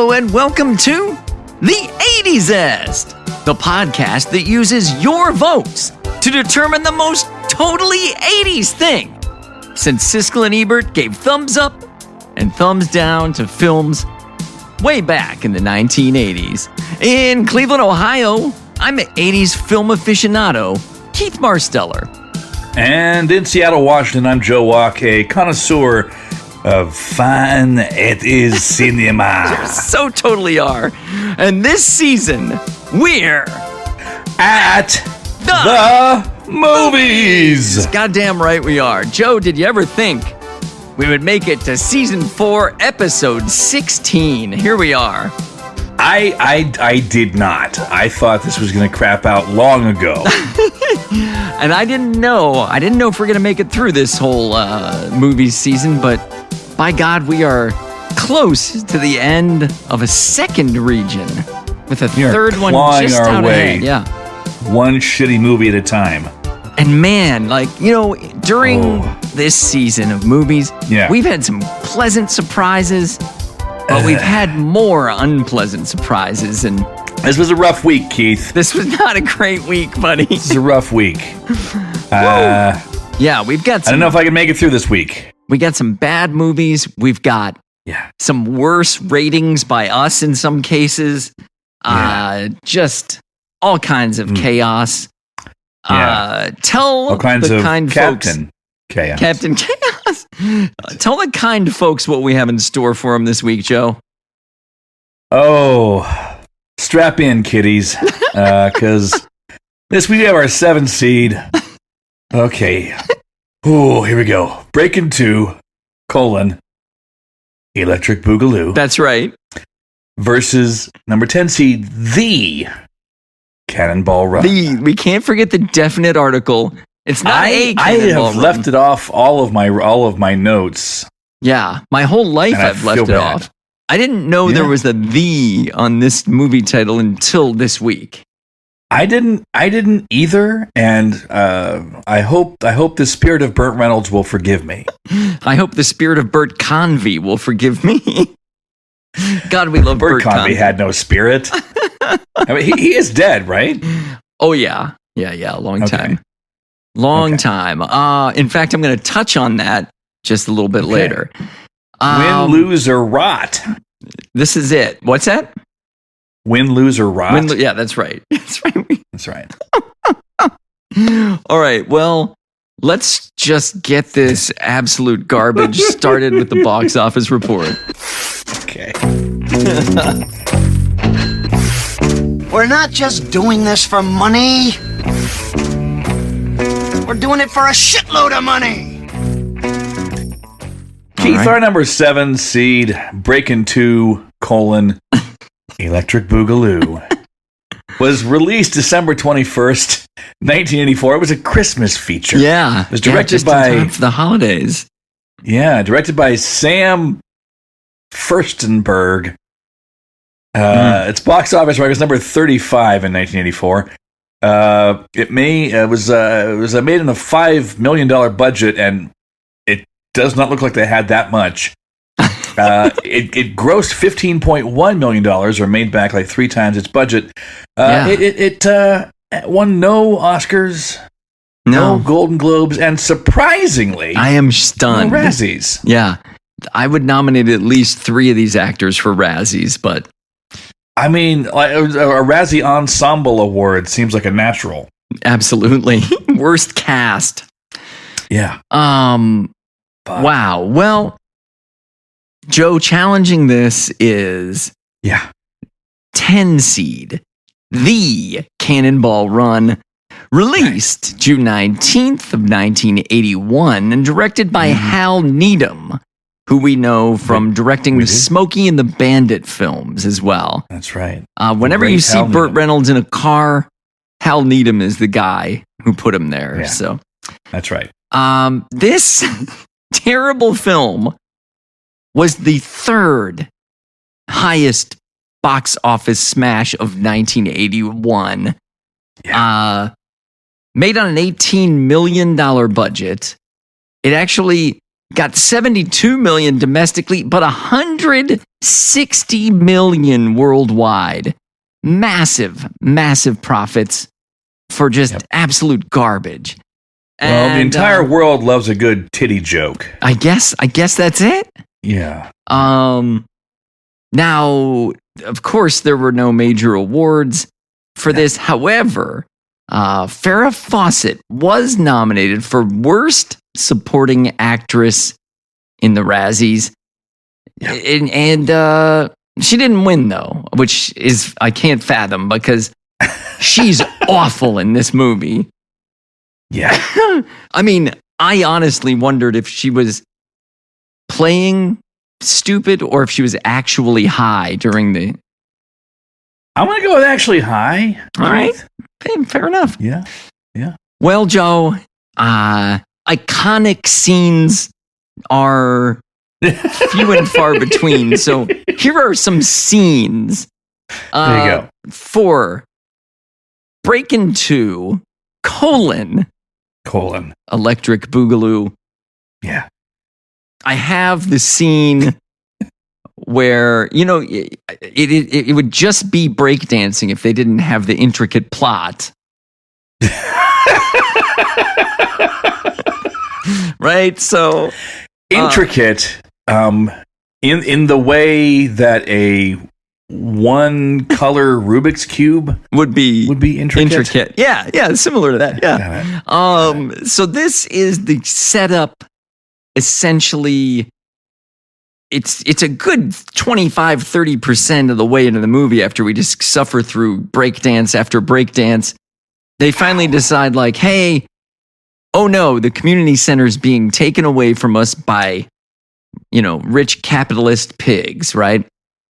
Hello and welcome to the 80s-est, the podcast that uses your votes to determine the most totally 80s thing. Since Siskel and Ebert gave thumbs up and thumbs down to films way back in the 1980s. In Cleveland, Ohio, I'm an 80s film aficionado, Keith Marsteller. And in Seattle, Washington, I'm Joe Walk, a connoisseur of fine 80s cinema. So totally are. And this season, we're at the movies. Goddamn right we are. Joe, did you ever think we would make it to season 4, episode 16? Here we are. I did not. I thought this was going to crap out long ago. And I didn't know if we're going to make it through this whole movie season, but by God, we are close to the end of a second region with a third one just our out way. ahead. Yeah. One shitty movie at a time. And man, during this season of movies, we've had some pleasant surprises, but we've had more unpleasant surprises. And this was a rough week, Keith. This was not a great week, buddy. This is a rough week. Yeah, we've got some, I don't know if I can make it through this week. We got some bad movies. We've got some worse ratings by us in some cases. Just all kinds of chaos. Tell all kinds the of kind Captain folks, Chaos. Captain Chaos. Tell the kind folks what we have in store for them this week, Joe. Oh, strap in, kiddies, because this week we have our 7 seed. Okay. Oh, here we go. Breakin 2, Electric Boogaloo. That's right. Versus number 10 seed, the Cannonball Run. We can't forget the definite article. It's not a Cannonball I have Run. left it off all of my notes. Yeah, my whole life I've left it off. I didn't know there was a "the" on this movie title until this week. I didn't either, and I hope the spirit of Burt Reynolds will forgive me. I hope the spirit of Burt Convy will forgive me. God, we love Burt Convy. Convy had no spirit. I mean, he is dead, right? Oh yeah, a long time. In fact, I'm going to touch on that just a little bit later. Win, lose, or rot. This is it. What's that? Win, lose, or rot. Yeah, that's right. That's right. All right. Well, let's just get this absolute garbage started with the box office report. Okay. We're not just doing this for money. We're doing it for a shitload of money. Keith, our number 7 seed, Breakin 2, Electric Boogaloo, was released December 21st, 1984. It was a Christmas feature. Yeah. It was directed by... in time for the holidays. Yeah, directed by Sam Furstenberg. Its box office record was number 35 in 1984. It was made in a $5 million budget, and it does not look like they had that much. It grossed $15.1 million, or made back like 3 times its budget. It won no Oscars, no Golden Globes, and surprisingly, I am stunned. No Razzies. Yeah, I would nominate at least 3 of these actors for Razzies, but I mean, like a Razzie Ensemble Award seems like a natural. Absolutely. Worst cast. Yeah. Wow. Well, Joe, challenging this is 10 seed, the Cannonball Run, released June 19th of 1981 and directed by Hal Needham, who we know from directing the Smokey and the Bandit films as well. That's right. Whenever you see Burt Reynolds in a car, Hal Needham is the guy who put him there. Yeah. So that's right. This terrible film was the 3rd highest box office smash of 1981. Yeah. Made on an $18 million budget. It actually got 72 million domestically, but 160 million worldwide. Massive, massive profits for just absolute garbage. Well, the entire world loves a good titty joke. I guess that's it. Yeah. Now, of course, there were no major awards for this. However, Farrah Fawcett was nominated for Worst Supporting Actress in the Razzies. And she didn't win, though, which is, I can't fathom because she's awful in this movie. Yeah. I mean, I honestly wondered if she was playing stupid or if she was actually high during the... I'm going to go with actually high. All right. Fair enough. Yeah. Well, Joe, iconic scenes are few and far between. So here are some scenes. There you go. For Breakin' 2, Electric Boogaloo. Yeah. I have the scene where, it would just be breakdancing if they didn't have the intricate plot. Right? So intricate in the way that a one color Rubik's Cube would be intricate. Yeah, similar to that. Yeah. So this is the setup. Essentially, it's a good 25-30% of the way into the movie after we just suffer through breakdance after breakdance. They finally decide, like, hey, oh no, the community center is being taken away from us by, rich capitalist pigs, right?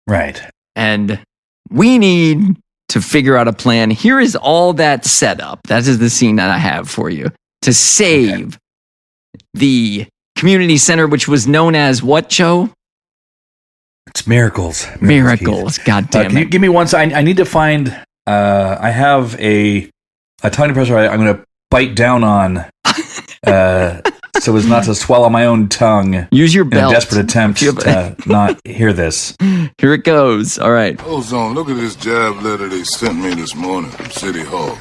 Right. And we need to figure out a plan. Here is all that set up. That is the scene that I have for you to save the community center, which was known as what, Joe? It's Miracles. Miracles. God damn it. Can you give me one? I need to find. I have a tongue depressor. I'm going to bite down on, so as not to swallow my own tongue. Use your belt. In a desperate attempt to not hear this. Here it goes. All right. Ozone, look at this job letter they sent me this morning from City Hall.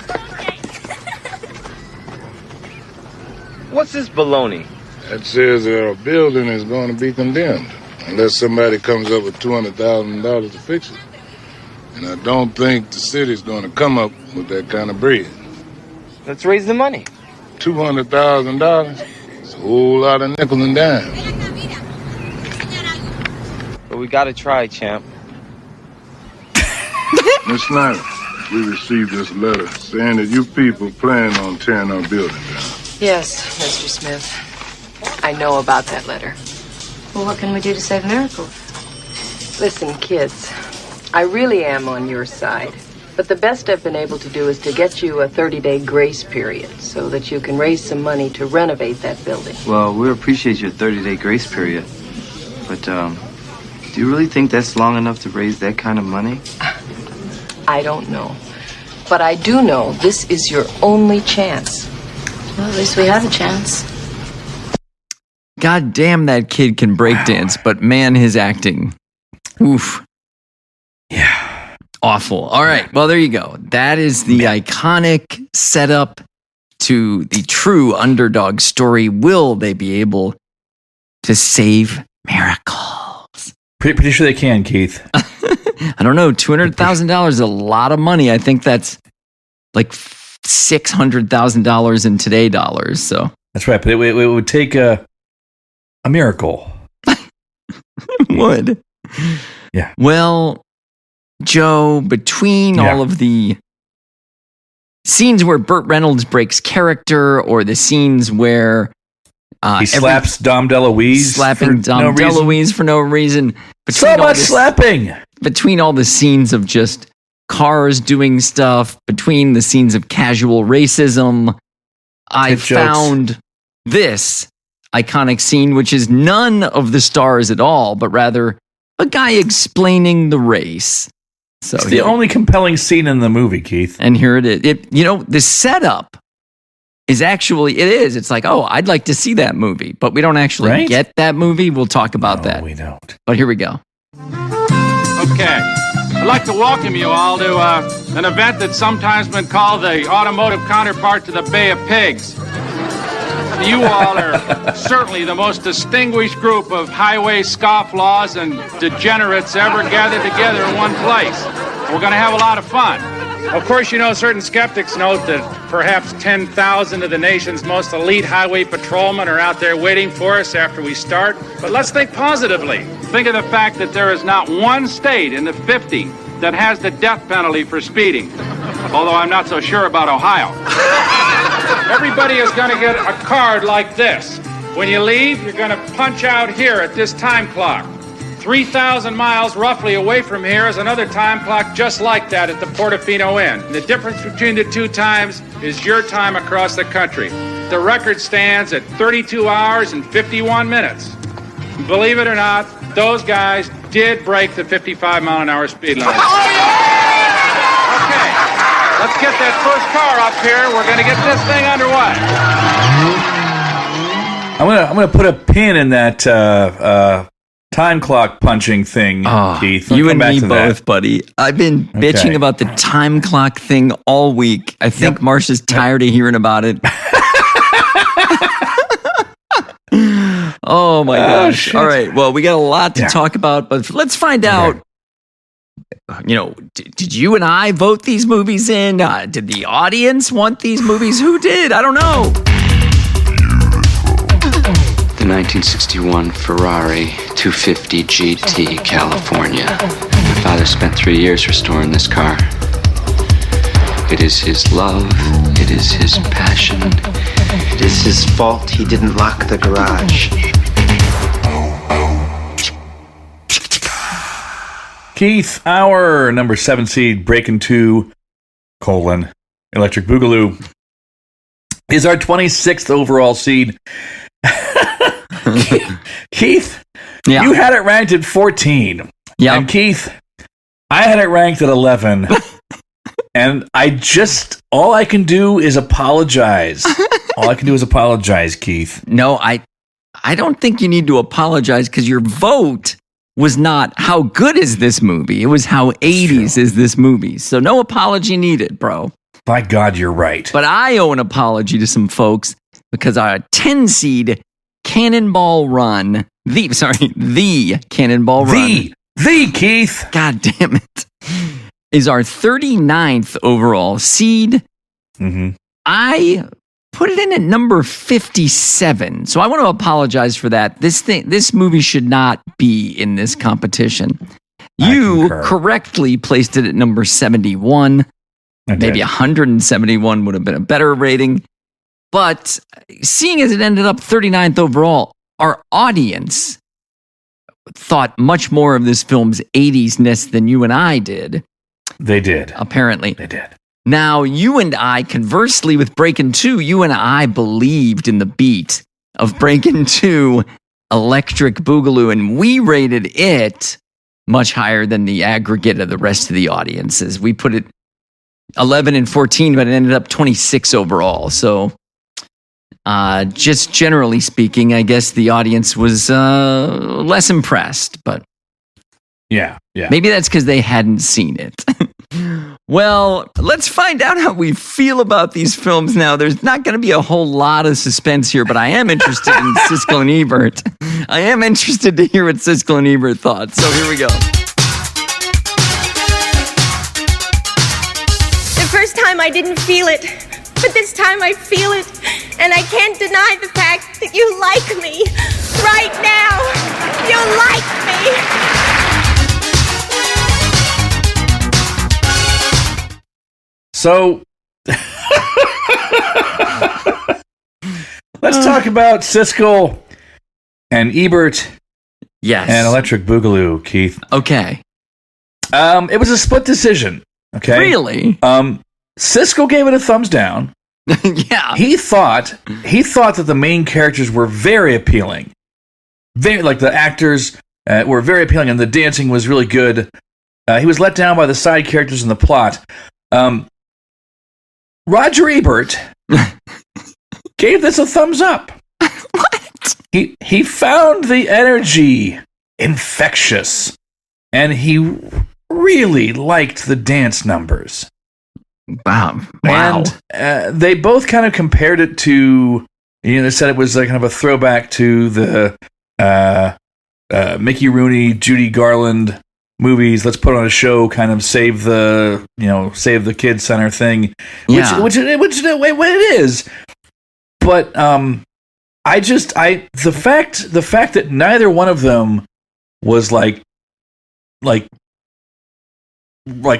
What's this baloney? That says that our building is going to be condemned unless somebody comes up with $200,000 to fix it. And I don't think the city's going to come up with that kind of bread. Let's raise the money. $200,000? It's a whole lot of nickel and dime. But we gotta try, champ. Miss Snyder, we received this letter saying that you people plan on tearing our building down. Yes, Mr. Smith. I know about that letter. Well, what can we do to save Miracles? Listen, kids, I really am on your side. But the best I've been able to do is to get you a 30-day grace period so that you can raise some money to renovate that building. Well, we appreciate your 30-day grace period. But, do you really think that's long enough to raise that kind of money? I don't know. But I do know this is your only chance. Well, at least we have a chance. God damn, that kid can breakdance, but man, his acting. Oof. Yeah. Awful. All right. Well, there you go. That is the iconic setup to the true underdog story. Will they be able to save Miracles? Pretty sure they can, Keith. I don't know. $200,000 is a lot of money. I think that's like $600,000 in today dollars. So that's right. But it would take a miracle. It would. Yeah. Well, Joe, between all of the scenes where Burt Reynolds breaks character or the scenes where he slaps Dom DeLuise, slapping Dom DeLuise for no reason. So much slapping. Between all the scenes of just cars doing stuff, between the scenes of casual racism, I found this iconic scene, which is none of the stars at all, but rather a guy explaining the race. So it's the only compelling scene in the movie, Keith. And here it is. The setup is actually, it is. It's like, oh, I'd like to see that movie, but we don't actually get that movie. We'll talk about that. We don't. But here we go. Okay. I'd like to welcome you all to an event that's sometimes been called the automotive counterpart to the Bay of Pigs. You all are certainly the most distinguished group of highway scofflaws and degenerates ever gathered together in one place. We're going to have a lot of fun. Of course, you know, certain skeptics note that perhaps 10,000 of the nation's most elite highway patrolmen are out there waiting for us after we start. But let's think positively. Think of the fact that there is not one state in the 50 that has the death penalty for speeding. Although I'm not so sure about Ohio. Everybody is going to get a card like this. When you leave, you're going to punch out here at this time clock. 3,000 miles roughly away from here is another time clock just like that at the Portofino Inn. The difference between the two times is your time across the country. The record stands at 32 hours and 51 minutes. Believe it or not, those guys did break the 55-mile-an-hour speed limit. Okay, let's get that first car up here. We're going to get this thing underway. I'm gonna put a pin in that time clock punching thing, Keith. You and me both, buddy. I've been bitching about the time clock thing all week. I think Marsha's tired of hearing about it. Oh my gosh. All right. Well, we got a lot to talk about, but let's find out. You know, did you and I vote these movies in? Did the audience want these movies? Who did? I don't know. The 1961 Ferrari 250 GT, California. My father spent 3 years restoring this car. It is his love. It is his passion. It is his fault he didn't lock the garage. Keith, our number 7 seed, Breakin 2, Electric Boogaloo, is our 26th overall seed. Keith, you had it ranked at 14. Yeah. And Keith, I had it ranked at 11. And all I can do is apologize. Keith. No, I don't think you need to apologize because your vote was not how good is this movie. It was how 80s is this movie. So no apology needed, bro. By God, you're right. But I owe an apology to some folks because our 10 seed Cannonball Run, the Cannonball Run. The Keith. God damn it. Is our 39th overall seed. Mm-hmm. I put it in at number 57. So I want to apologize for that. This movie should not be in this competition. You correctly placed it at number 71. Maybe 171 would have been a better rating. But seeing as it ended up 39th overall, our audience thought much more of this film's 80s-ness than you and I did. They did. Apparently. They did. Now, you and I, conversely with Breakin 2, you and I believed in the beat of Breakin 2, Electric Boogaloo, and we rated it much higher than the aggregate of the rest of the audiences. We put it 11 and 14, but it ended up 26 overall. So, just generally speaking, I guess the audience was less impressed, but yeah. Maybe that's because they hadn't seen it. Well, let's find out how we feel about these films now. There's not going to be a whole lot of suspense here, but I am interested in Siskel and Ebert. I am interested to hear what Siskel and Ebert thought. So here we go. The first time I didn't feel it, but this time I feel it. And I can't deny the fact that you like me. Right now, you like me. So, let's talk about Siskel and Ebert. Yes. And Electric Boogaloo, Keith. Okay. It was a split decision. Okay. Really? Siskel gave it a thumbs down. Yeah. He thought that the main characters were very appealing. Like the actors were very appealing and the dancing was really good. He was let down by the side characters in the plot. Roger Ebert gave this a thumbs up. What? He found the energy infectious, and he really liked the dance numbers. Wow. And they both kind of compared it to, they said it was kind of a throwback to the Mickey Rooney, Judy Garland movies. Let's put on a show, kind of save the kids center thing, which it is. But the fact that neither one of them was like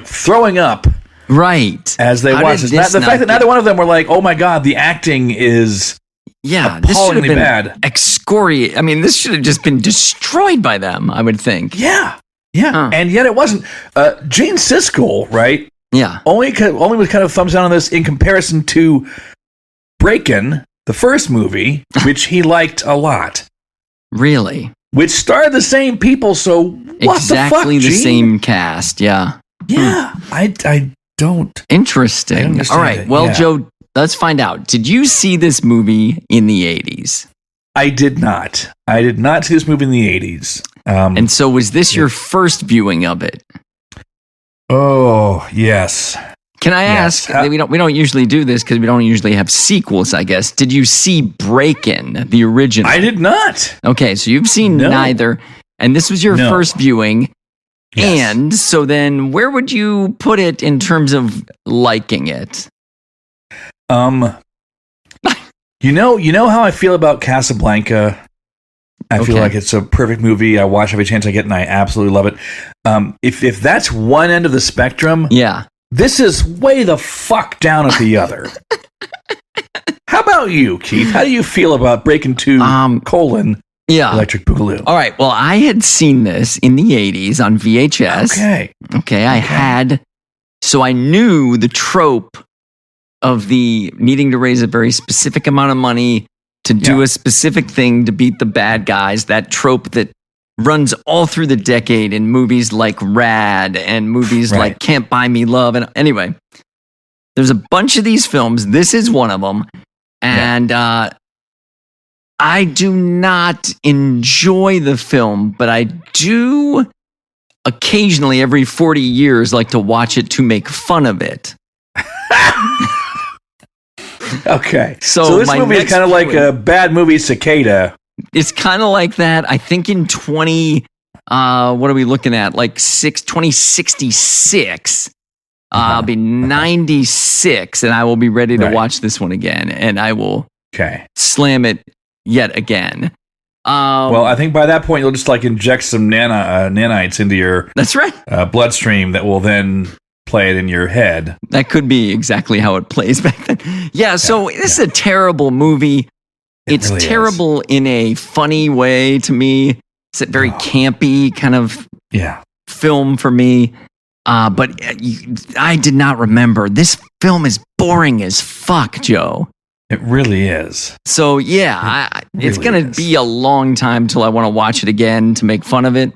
throwing up. Right. As they watched this. The fact that neither one of them were like, oh my God, the acting is appallingly bad. Excoriate. I mean, this should have just been destroyed by them, I would think. Yeah. And yet it wasn't. Gene Siskel, right? Yeah. Only was kind of thumbs down on this in comparison to Breakin, the first movie, which he liked a lot. Really? Which starred the same people, so what exactly the fuck, the same cast, yeah. Yeah. I don't. Interesting. All right. Well, Joe, let's find out. Did you see this movie in the 80s? I did not. I did not see this movie in the 80s. And so was this your first viewing of it? Oh, yes. Can I ask, we don't usually do this because we don't usually have sequels, I guess. Did you see Breakin, the original? I did not. Okay, so you've seen neither. And this was your first viewing. Yes. And so then where would you put it in terms of liking it? You know how I feel about Casablanca? I feel like it's a perfect movie. I watch every chance I get and I absolutely love it. If that's one end of the spectrum, this is way the fuck down at the other. How about you, Keith? How do you feel about Breakin' 2, Electric Boogaloo? All right. Well, I had seen this in the 80s on VHS. Okay. I had. So I knew the trope of the needing to raise a very specific amount of money to do a specific thing to beat the bad guys. That trope that runs all through the decade in movies like Rad and movies like Can't Buy Me Love. And anyway, there's a bunch of these films. This is one of them. And I do not enjoy the film, but I do occasionally, every 40 years, like to watch it to make fun of it. Okay. So this movie is kind of like a bad movie Cicada. It's kind of like that. I think in what are we looking at? Like 2066. I'll be 96 and I will be ready to watch this one again. And I will slam it yet again. Well, I think by that point, you'll just like inject some nanites into your bloodstream that will then play it in your head. That could be exactly how it plays back then. So this is a terrible movie. It's really terrible in a funny way to me. It's a very campy kind of film for me. But I did not remember. This film is boring as fuck, Joe. It really is. So it's going to be a long time till I want to watch it again to make fun of it.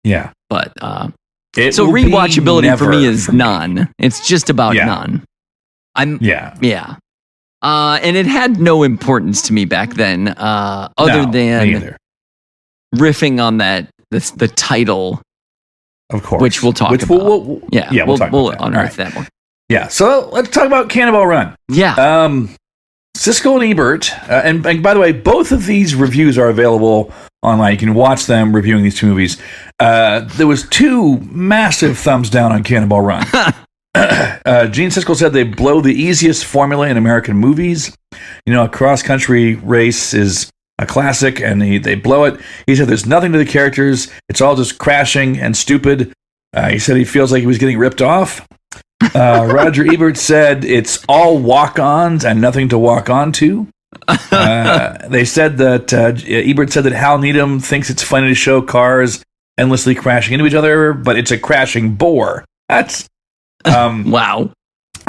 Yeah. But so rewatchability for me is none. It's just about none. And it had no importance to me back then, other than riffing on the title, of course, which we'll talk about. We'll unearth that one. Yeah. So let's talk about Cannonball Run. Yeah. Siskel and Ebert, and by the way, both of these reviews are available online. You can watch them reviewing these two movies. There was 2 massive thumbs down on Cannonball Run. Gene Siskel said they blow the easiest formula in American movies. A cross-country race is a classic, and they blow it. He said there's nothing to the characters. It's all just crashing and stupid. He said he feels like he was getting ripped off. Roger Ebert said it's all walk-ons and nothing to walk on to. They said that Ebert said that Hal Needham thinks it's funny to show cars endlessly crashing into each other, but it's a crashing bore. That's wow.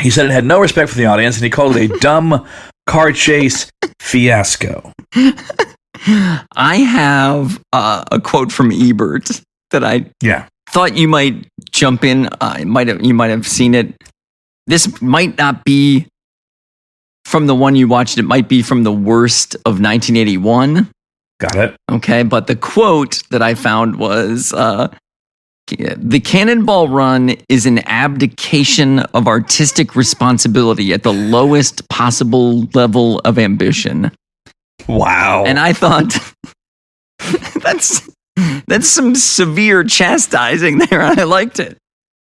He said it had no respect for the audience, and he called it a dumb car chase fiasco. I have a quote from Ebert that I thought you might jump in. You might have seen it. This might not be from the one you watched. It might be from the worst of 1981. Got it. Okay, but the quote that I found was, the Cannonball Run is an abdication of artistic responsibility at the lowest possible level of ambition. Wow. And I thought, that's some severe chastising there. I liked it.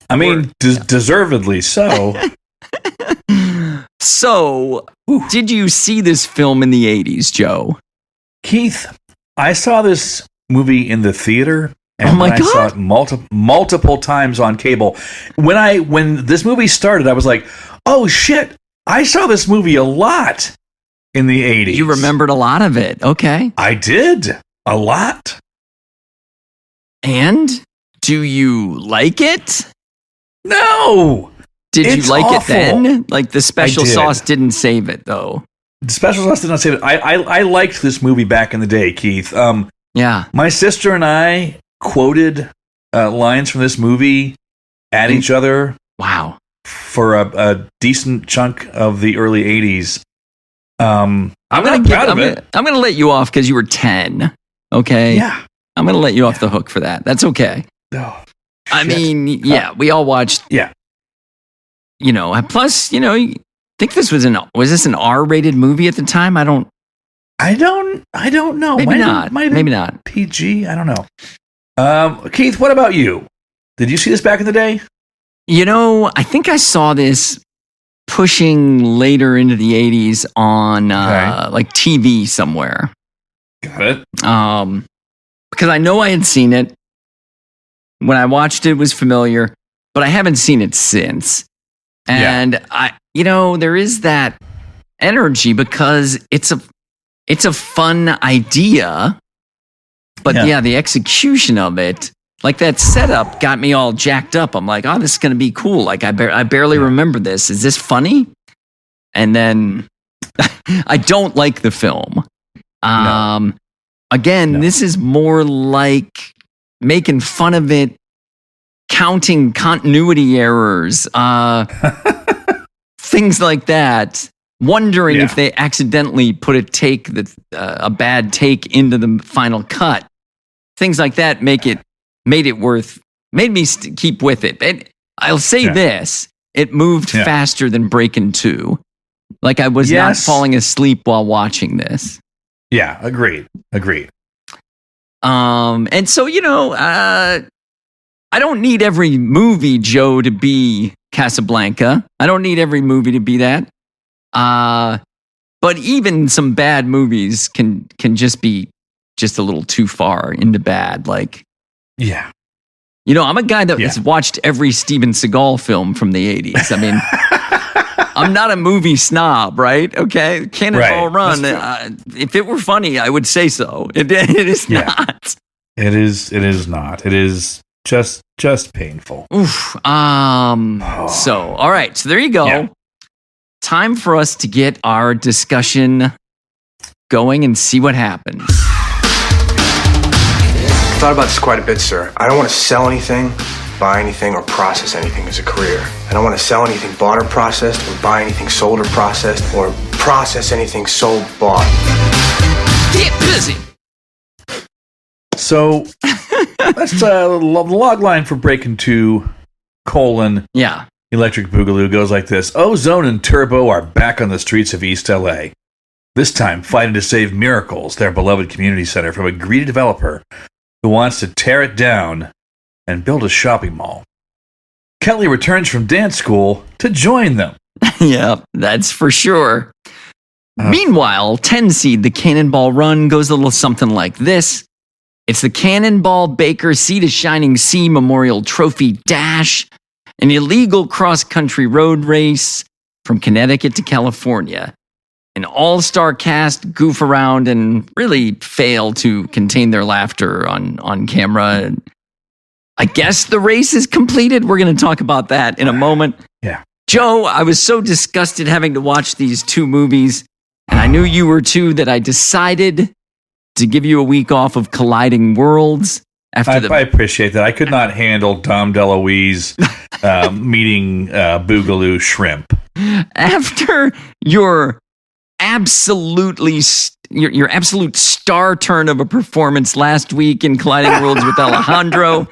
I mean, deservedly so. So, did you see this film in the 80s, Joe? Keith, I saw this movie in the theater, and God. I saw it multiple times on cable. When this movie started, I was like, oh shit, I saw this movie a lot in the 80s. You remembered a lot of it. Okay. I did. A lot. And do you like it? No. Did It's you like awful. it then? Like the special I did. sauce didn't save it, though. The special sauce did not say that. I liked this movie back in the day, Keith. Yeah. My sister and I quoted lines from this movie at each other. Wow. For a decent chunk of the early 80s. I'm gonna let you off because you were 10. Okay. Yeah. I'm gonna let you off the hook for that. That's okay. Oh, I mean, yeah, we all watched. Yeah. Plus, I think this was this an R-rated movie at the time? I don't know. Maybe not. Maybe not. PG. I don't know. Keith, what about you? Did you see this back in the day? I think I saw this pushing later into the 80s on like TV somewhere. Got it. Because I know I had seen it. When I watched it was familiar, but I haven't seen it since. And there is that energy because it's a fun idea, but the execution of it, like that setup got me all jacked up. I'm like, oh, this is going to be cool. Like I barely remember this. Is this funny? And then I don't like the film. This is more like making fun of it, counting continuity errors, things like that. Wondering if they accidentally put a bad take into the final cut. Things like that made me keep with it. And I'll say this: it moved faster than Breakin' 2. Like I was not falling asleep while watching this. Yeah, agreed. And so, I don't need every movie, Joe, to be Casablanca. I don't need every movie to be that. But even some bad movies can just be just a little too far into bad. Like, I'm a guy that has watched every Steven Seagal film from the 80s. I mean, I'm not a movie snob, right? Okay. Cannonball Run. If it were funny, I would say so. It is not. It is not. It is just painful. Oof. So, all right. So there you go. Yeah. Time for us to get our discussion going and see what happens. I thought about this quite a bit, sir. I don't want to sell anything, buy anything, or process anything as a career. I don't want to sell anything bought or processed, or buy anything sold or processed, or process anything sold, bought. Get busy! So, that's the log line for Breakin' 2, Electric Boogaloo goes like this. Ozone and Turbo are back on the streets of East LA. This time fighting to save Miracles, their beloved community center, from a greedy developer who wants to tear it down and build a shopping mall. Kelly returns from dance school to join them. Yeah, that's for sure. Meanwhile, 10 seed, the Cannonball Run goes a little something like this. It's the Cannonball Baker Sea to Shining Sea Memorial Trophy Dash, an illegal cross-country road race from Connecticut to California. An all-star cast goof around and really fail to contain their laughter on camera. I guess the race is completed. We're going to talk about that in a moment. Yeah. Joe, I was so disgusted having to watch these two movies, and I knew you were too, that I decided to give you a week off of Colliding Worlds. I appreciate that. I could not handle Dom DeLuise meeting Boogaloo Shrimp. After your your absolute star turn of a performance last week in Colliding Worlds with Alejandro.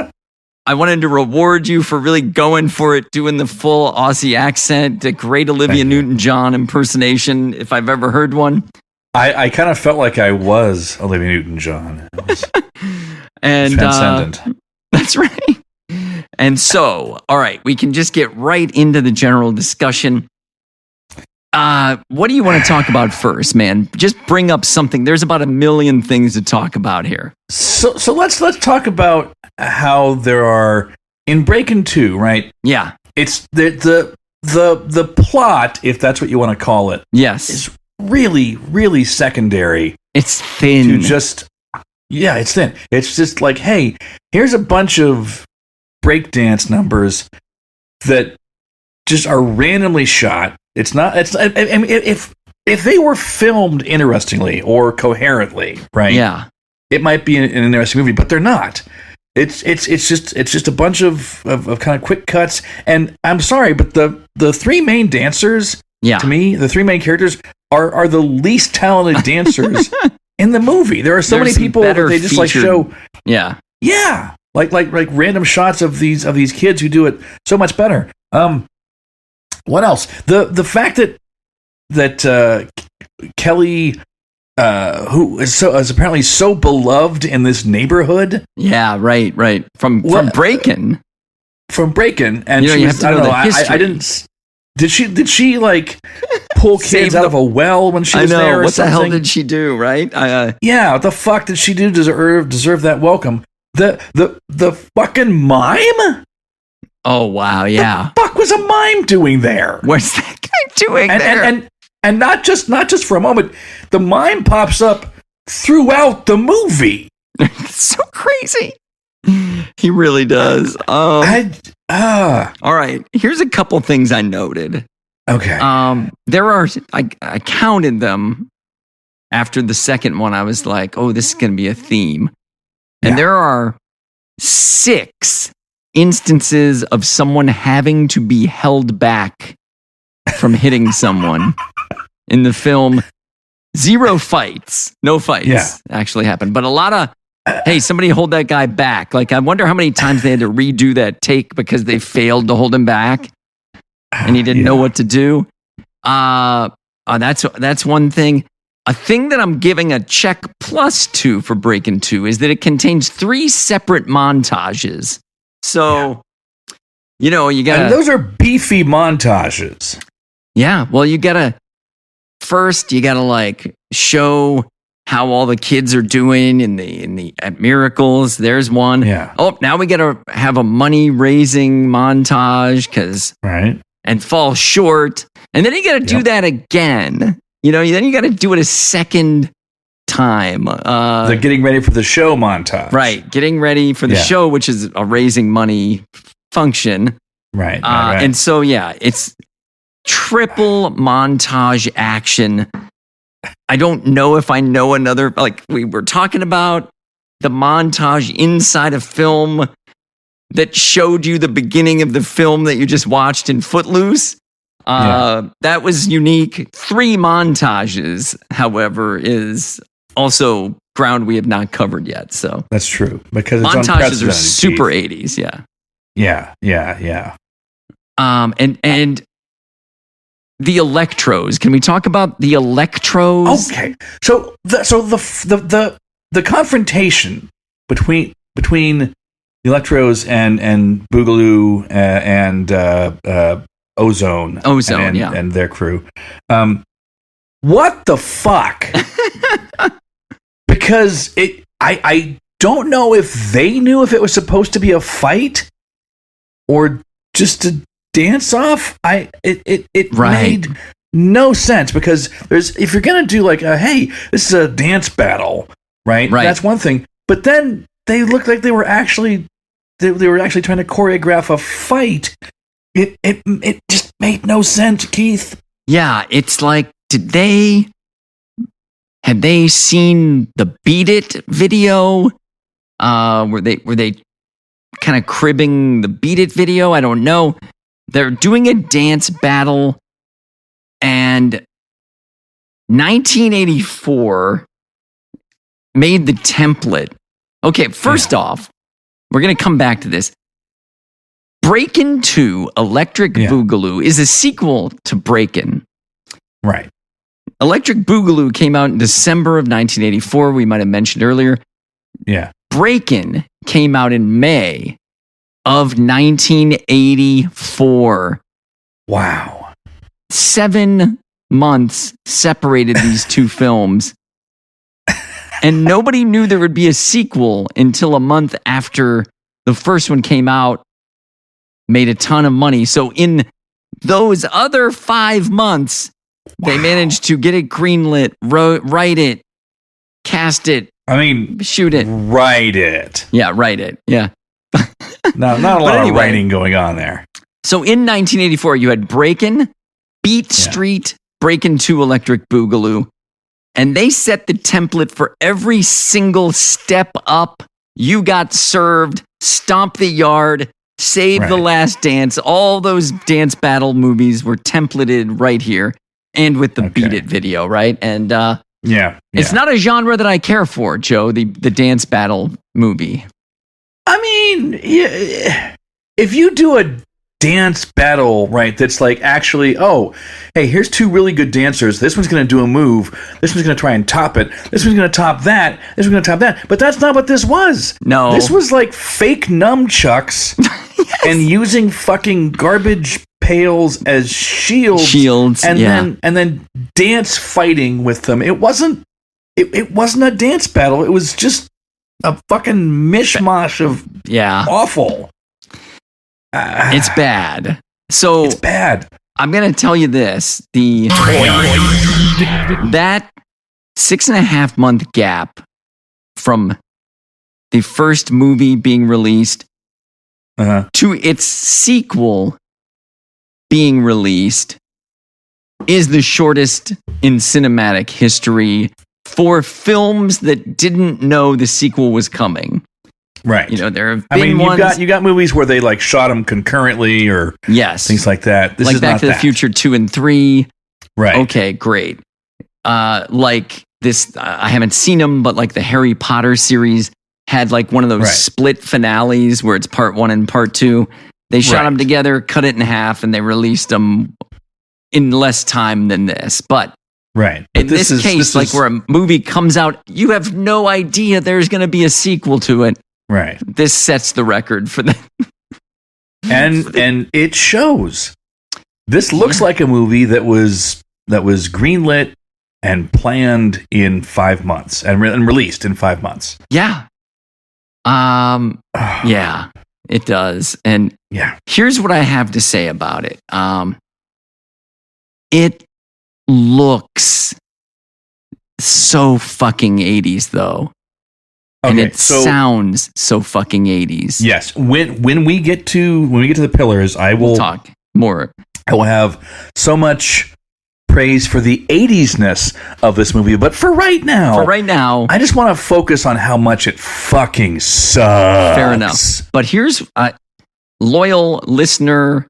I wanted to reward you for really going for it, doing the full Aussie accent, a great Olivia Newton-John impersonation, if I've ever heard one. I kind of felt like I was Olivia Newton-John. And transcendent. That's right. And so, all right, we can just get right into the general discussion. What do you want to talk about first, man? Just bring up something. There's about a million things to talk about here. So let's talk about how there are in Breakin' 2, right? Yeah. It's the plot, if that's what you want to call it. Yes. Is really, really secondary. It's thin. It's thin. It's just like, hey, here's a bunch of breakdance numbers that just are randomly shot. It's not. I mean, if they were filmed interestingly or coherently, right? Yeah, it might be an interesting movie, but they're not. It's just a bunch of kind of quick cuts. And I'm sorry, but the three main dancers, to me, the three main characters are the least talented dancers in the movie. There are so many people that they just like show. Yeah, like random shots of these kids who do it so much better. What else? The fact that Kelly, who is apparently so beloved in this neighborhood. Yeah, right. From Breakin'. From Breakin', and you have to know the history. I didn't. Did she like pull kids out of a well when she was there? Or what something? The hell did she do? Right? Yeah. What the fuck did she do to deserve that welcome? The fucking mime. Oh wow! Yeah. What the fuck was a mime doing there? What's that guy doing there? And not just for a moment. The mime pops up throughout the movie. It's so crazy. He really does. All right. Here's a couple things I noted. Okay. There are. I counted them. After the second one, I was like, "Oh, this is going to be a theme," and there are 6 instances of someone having to be held back from hitting someone in the film. 0 fights. No fights actually happened, but a lot of, hey, somebody hold that guy back. Like, I wonder how many times they had to redo that take because they failed to hold him back and he didn't know what to do. That's one thing. A thing that I'm giving a check +2 for Breakin' 2 is that it contains 3 separate montages. So, you gotta... And those are beefy montages. Yeah, well, you gotta like show how all the kids are doing at Miracles. There's one. Yeah. Oh, now we gotta have a money-raising montage and fall short. And then you gotta do that again. Then you gotta do it a second time. The getting ready for the show montage. Right. Getting ready for the show, which is a raising money function. Right. And so, it's triple montage action. I don't know if I know another, like we were talking about the montage inside a film that showed you the beginning of the film that you just watched in Footloose. That was unique. 3 montages, however, is also ground we have not covered yet. So that's true, because it's montages are super 80s. Yeah. And the electros. Can we talk about the electros? Okay. So the confrontation between the electros and Boogaloo and Ozone, and their crew. What the fuck? Because I don't know if they knew if it was supposed to be a fight or just a dance off. It made no sense, because if you're gonna do like hey, this is a dance battle, right? That's one thing. But then they looked like they were actually trying to choreograph a fight. It just made no sense, Keith. Yeah, it's like, had they seen the Beat It video? Were they kind of cribbing the Beat It video? I don't know. They're doing a dance battle, and 1984 made the template. Okay, first off, we're going to come back to this. Breakin' 2 Electric Boogaloo is a sequel to Breakin'. Right. Electric Boogaloo came out in December of 1984, we might have mentioned earlier. Yeah. Breakin' came out in May of 1984. Wow. 7 months separated these two films. And nobody knew there would be a sequel until a month after the first one came out, made a ton of money. So in those other 5 months, they managed to get it greenlit, write it, cast it, shoot it. Write it. Yeah, write it. Yeah. Not a lot of writing going on there. So in 1984, you had Breakin', Beat Street, Breakin' 2 Electric Boogaloo. And they set the template for every single step up. You Got Served, Stomp the Yard, Save the Last Dance. All those dance battle movies were templated right here. And with the Beat It video, right? And it's not a genre that I care for, Joe, the dance battle movie. I mean, if you do a dance battle, right, that's like actually, hey, here's two really good dancers. This one's going to do a move. This one's going to try and top it. This one's going to top that. This one's going to top that. But that's not what this was. No. This was like fake nunchucks and using fucking garbage pails as shields and then dance fighting with them. It wasn't a dance battle. It was just a fucking mishmash of awful. It's bad. So it's bad. I'm going to tell you this. That 6.5 month gap from the first movie being released to its sequel being released is the shortest in cinematic history for films that didn't know the sequel was coming. Right. You know, there have been you got movies where they like shot them concurrently or things like that. This like is Back not to the that. Future 2 and 3. Right. Okay, great. Like this, I haven't seen them, but like the Harry Potter series had like one of those split finales where it's part 1 and part 2. They shot them together, cut it in half, and they released them in less time than this. But in this case, where a movie comes out, you have no idea there's going to be a sequel to it. Right. This sets the record for that. and it shows. This looks like a movie that was greenlit and planned in 5 months and released in 5 months. Yeah. Yeah, it does. And here's what I have to say about it. It looks so fucking 80s though. And it sounds so fucking 80s. Yes. When we get to the pillars, we'll talk more. I will have so much praise for the 80s-ness of this movie, but for right now, I just want to focus on how much it fucking sucks. Fair enough. But here's loyal listener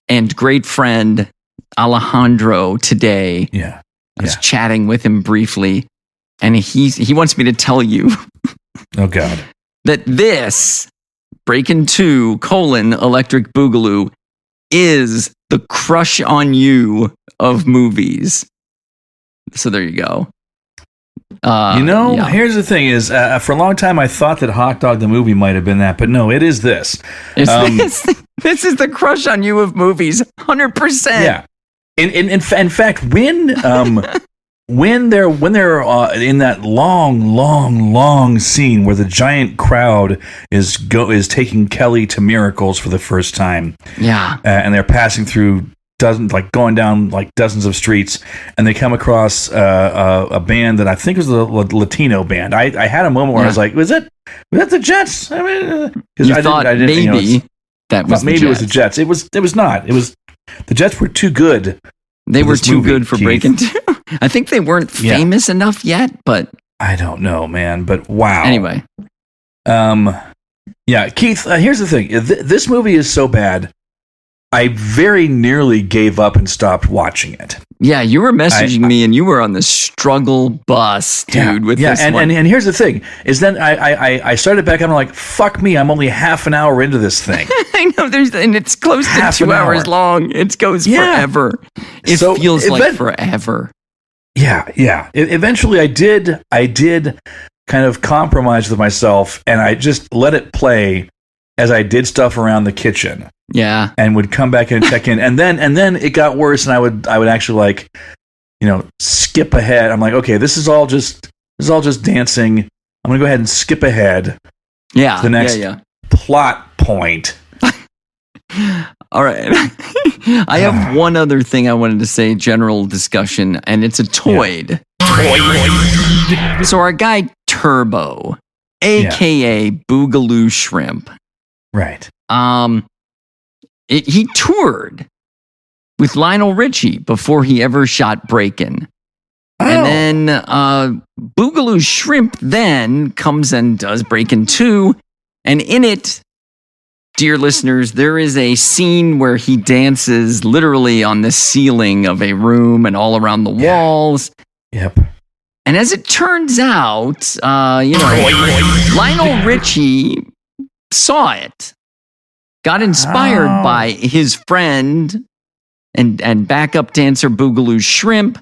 and great friend Alejandro today. Yeah. I was chatting with him briefly, and he wants me to tell you oh God, that this Breakin' 2 Electric Boogaloo is the crush on you of movies. So there you go. Here's the thing is, for a long time I thought that Hot Dog the movie might have been that, but no, it is this. This is the crush on you of movies, 100%. Yeah. In fact, when they're in that long scene where the giant crowd is taking Kelly to Miracles for the first time, and they're passing through going down like dozens of streets, and they come across a band that I think was the Latino band. I had a moment where I was like, was that the Jets? I mean, because I didn't maybe that was maybe it was the Jets. It was not. It was the Jets were too good. They were too good for Breakin' 2. I think they weren't famous enough yet, but I don't know, man. But wow. Anyway, Keith. Here's the thing. This movie is so bad I very nearly gave up and stopped watching it. Yeah, you were messaging me, and you were on the struggle bus, dude. With this one. And here's the thing: is then I started back. I'm like, fuck me! I'm only half an hour into this thing. I know and it's close to 2 hours long. It goes forever. It feels like forever. Yeah. Eventually, I did kind of compromise with myself, and I just let it play as I did stuff around the kitchen. Yeah, and would come back and check in, and then it got worse, and I would actually like, skip ahead. I'm like, okay, this is all just dancing. I'm gonna go ahead and skip ahead. Yeah, to the next plot point. All right, I have one other thing I wanted to say. General discussion, and it's a toid. Yeah. So our guy Turbo, aka Boogaloo Shrimp, right? He toured with Lionel Richie before he ever shot Breakin. And then Boogaloo Shrimp then comes and does Breakin 2. And in it, dear listeners, there is a scene where he dances literally on the ceiling of a room and all around the walls. Yep. And as it turns out, Lionel Richie saw it. Got inspired by his friend and backup dancer Boogaloo Shrimp,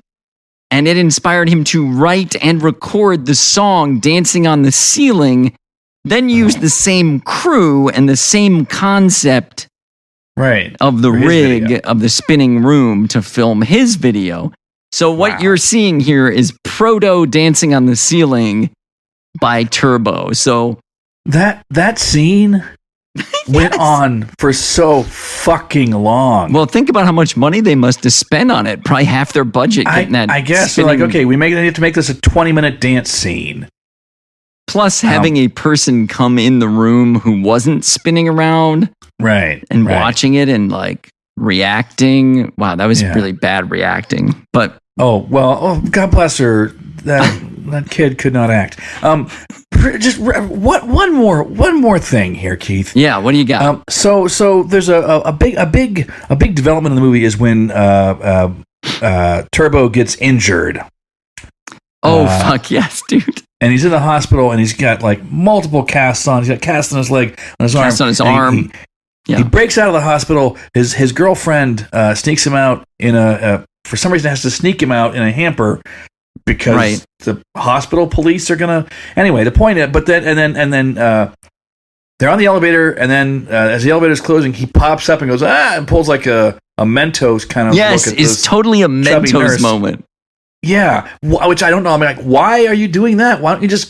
and it inspired him to write and record the song Dancing on the Ceiling, then use the same crew and the same concept of the rig of the spinning room to film his video. So what you're seeing here is proto Dancing on the Ceiling by Turbo. So that scene went on for so fucking long. Well, think about how much money they must have spent on it. Probably half their budget getting that. I guess they're like, okay, we have to make this a 20-minute dance scene. Plus, having a person come in the room who wasn't spinning around, and watching it and like reacting. Wow, that was really bad reacting. But God bless her. That kid could not act. Just one more thing here, Keith. Yeah, what do you got? So there's a big development in the movie is when Turbo gets injured. Oh fuck yes, dude! And he's in the hospital, and he's got like multiple casts on. He's got casts on his leg, on his arm. Cast on his arm. He breaks out of the hospital. His girlfriend sneaks him out in for some reason has to sneak him out in a hamper. Because the hospital police are gonna anyway. The point is, but then they're on the elevator, and then as the elevator's closing, he pops up and goes and pulls like a Mentos kind of. Yes, look at it's totally a Mentos moment. Yeah, which I don't know. I'm like, why are you doing that? Why don't you just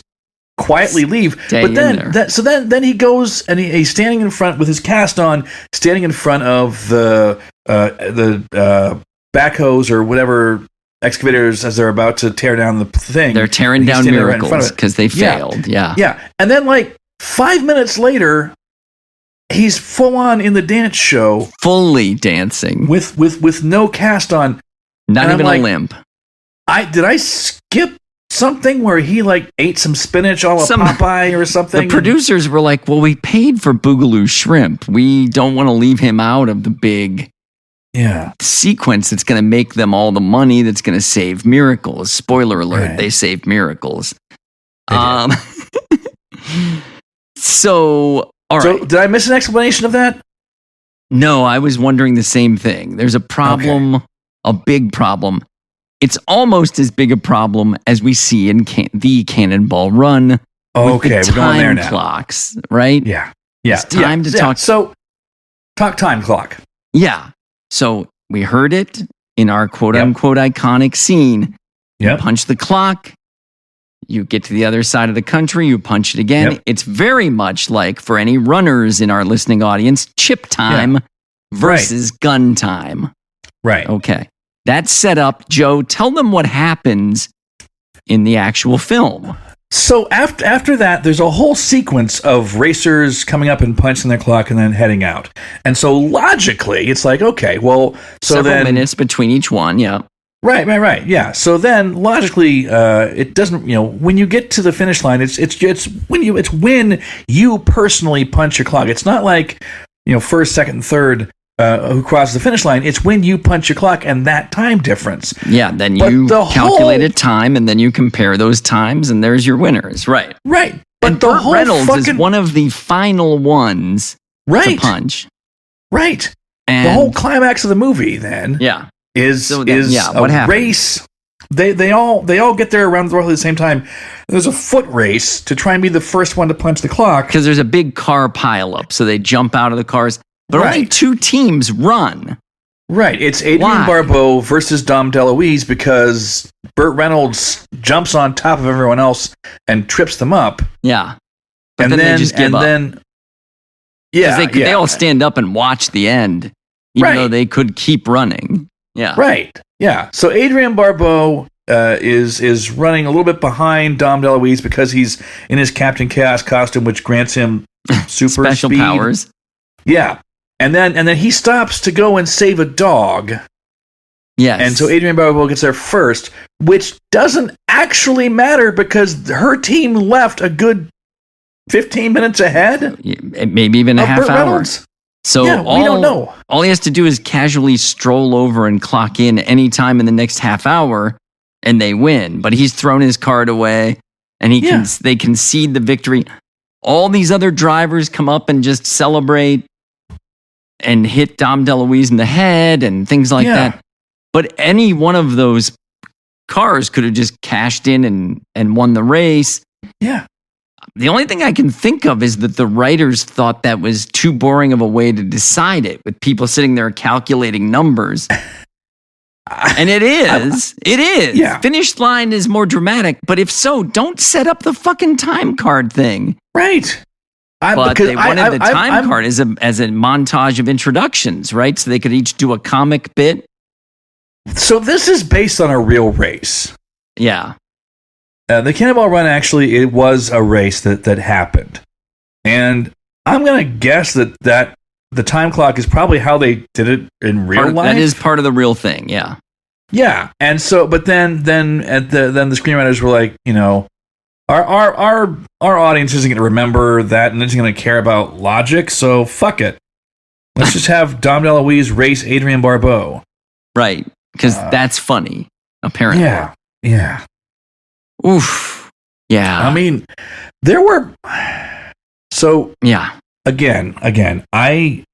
quietly leave? But then he goes and he's standing in front with his cast on, standing in front of the backhoes or whatever. Excavators as they're about to tear down the thing. They're tearing down Miracles because they failed. Yeah. And then like 5 minutes later, he's full on in the dance show, fully dancing with no cast on, not even a limp. Did I skip something where he like ate some spinach a la Popeye or something? The producers were like, "Well, we paid for Boogaloo Shrimp. We don't want to leave him out of the big." Sequence that's going to make them all the money that's going to save Miracles. Spoiler alert, they saved Miracles. So, all right. So, did I miss an explanation of that? No, I was wondering the same thing. There's a problem, a big problem. It's almost as big a problem as we see in the Cannonball Run. Okay, we're going there now. Time clocks, right? Yeah. It's time to talk. So, talk time clock. Yeah. So we heard it in our quote-unquote iconic scene. You punch the clock, you get to the other side of the country, you punch it again. It's very much like, for any runners in our listening audience, chip time versus gun time. Right. Okay. That's set up. Joe, tell them what happens in the actual film. So after that, there's a whole sequence of racers coming up and punching their clock and then heading out. And so logically, it's like, okay, well, so several minutes between each one, Right, yeah. So then logically, it doesn't, when you get to the finish line, it's when you personally punch your clock. It's not like, first, second, third. who crosses the finish line. It's when you punch your clock and that time difference. Yeah, then you calculate a time, and then you compare those times, and there's your winners. Right. Right. But and Burt Reynolds is one of the final ones to punch. Right. And the whole climax of the movie then is a race. They all get there around roughly the same time. There's a foot race to try and be the first one to punch the clock. Because there's a big car pileup, so they jump out of the cars. But only 2 teams run. Right. It's Adrienne Barbeau versus Dom DeLuise because Burt Reynolds jumps on top of everyone else and trips them up. Yeah. But then they just give up. They all stand up and watch the end, even though they could keep running. Yeah. Right. Yeah. So Adrienne Barbeau is running a little bit behind Dom DeLuise because he's in his Captain Chaos costume, which grants him super special speed. powers. Yeah. And then he stops to go and save a dog. Yes. And so Adrienne Barbeau gets there first, which doesn't actually matter because her team left a good 15 minutes ahead. Maybe even a half Burt hour. Reynolds. So we don't know. All he has to do is casually stroll over and clock in any time in the next half hour, and they win. But he's thrown his card away, and they concede the victory. All these other drivers come up and just celebrate and hit Dom DeLuise in the head and things like that. But any one of those cars could have just cashed in and won the race. Yeah. The only thing I can think of is that the writers thought that was too boring of a way to decide it, with people sitting there calculating numbers. And it is. Yeah. Finish line is more dramatic, but if so, don't set up the fucking time card thing. Right. But they wanted the time card as a montage of introductions, right? So they could each do a comic bit. So this is based on a real race. Yeah. The Cannonball Run, actually, it was a race that happened. And I'm going to guess that the time clock is probably how they did it in real life. That is part of the real thing, yeah. Yeah. And so, but then the screenwriters were like, our audience isn't going to remember that and isn't going to care about logic, so fuck it. Let's just have Dom DeLuise race Adrienne Barbeau. Right, because that's funny, apparently. Yeah. Oof. Yeah. I mean, there were... So, yeah. Again, I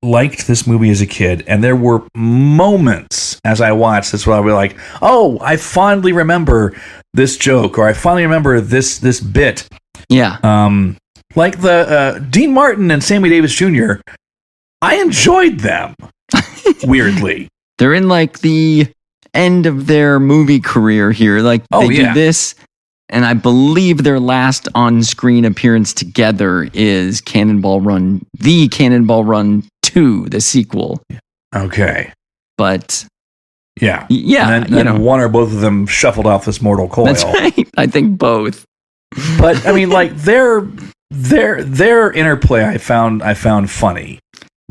liked this movie as a kid, and there were moments as I watched this where I was like, oh, I fondly remember this joke, or I fondly remember this bit. Yeah. Like the Dean Martin and Sammy Davis Jr., I enjoyed them, weirdly. They're in like the end of their movie career here. Like they do this, and I believe their last on-screen appearance together is Cannonball Run, the Cannonball Run 2, the sequel. Okay. But yeah. And then one or both of them shuffled off this mortal coil. That's right. I think both. But I mean, like their interplay I found funny.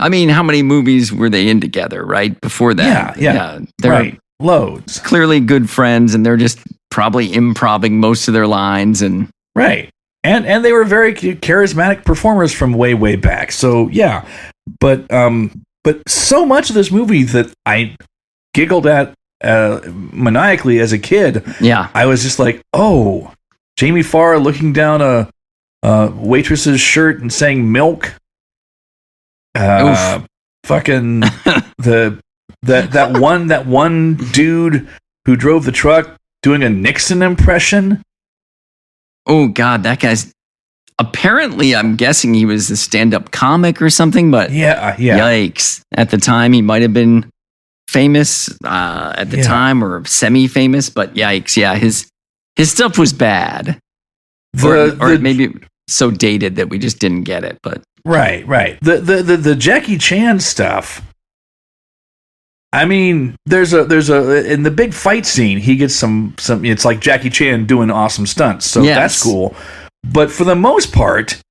I mean, how many movies were they in together, right? Before that. Yeah. They're right. Loads. Clearly good friends, and they're just probably improving most of their lines. And right. And they were very charismatic performers from way back. So yeah. But so much of this movie that I giggled at maniacally as a kid. Yeah. I was just like, oh, Jamie Farr looking down a waitress's shirt and saying milk. Fucking that one dude who drove the truck doing a Nixon impression. Oh God, that guy's apparently, I'm guessing he was a stand-up comic or something, but yikes. At the time, he might have been famous at the time, or semi-famous, but yikes. Yeah, his stuff was bad. Or maybe so dated that we just didn't get it, but Right. The Jackie Chan stuff. I mean, there's a in the big fight scene, he gets some it's like Jackie Chan doing awesome stunts. So that's cool. But for the most part,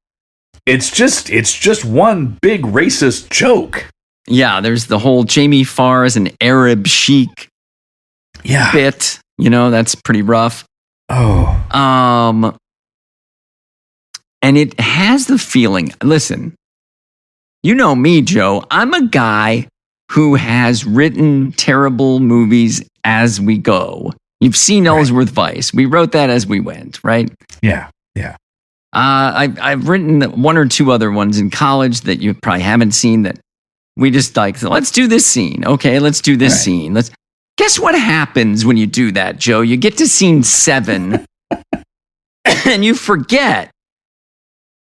it's just one big racist joke. Yeah, there's the whole Jamie Farr as an Arab sheik bit. That's pretty rough. Oh. And it has the feeling, listen, You know me, Joe. I'm a guy who has written terrible movies as we go. You've seen Ellsworth Vice. We wrote that as we went, right? Yeah. I've written one or two other ones in college that you probably haven't seen that we just like, let's do this scene. Okay, let's do this scene. Guess what happens when you do that, Joe? You get to scene 7 and you forget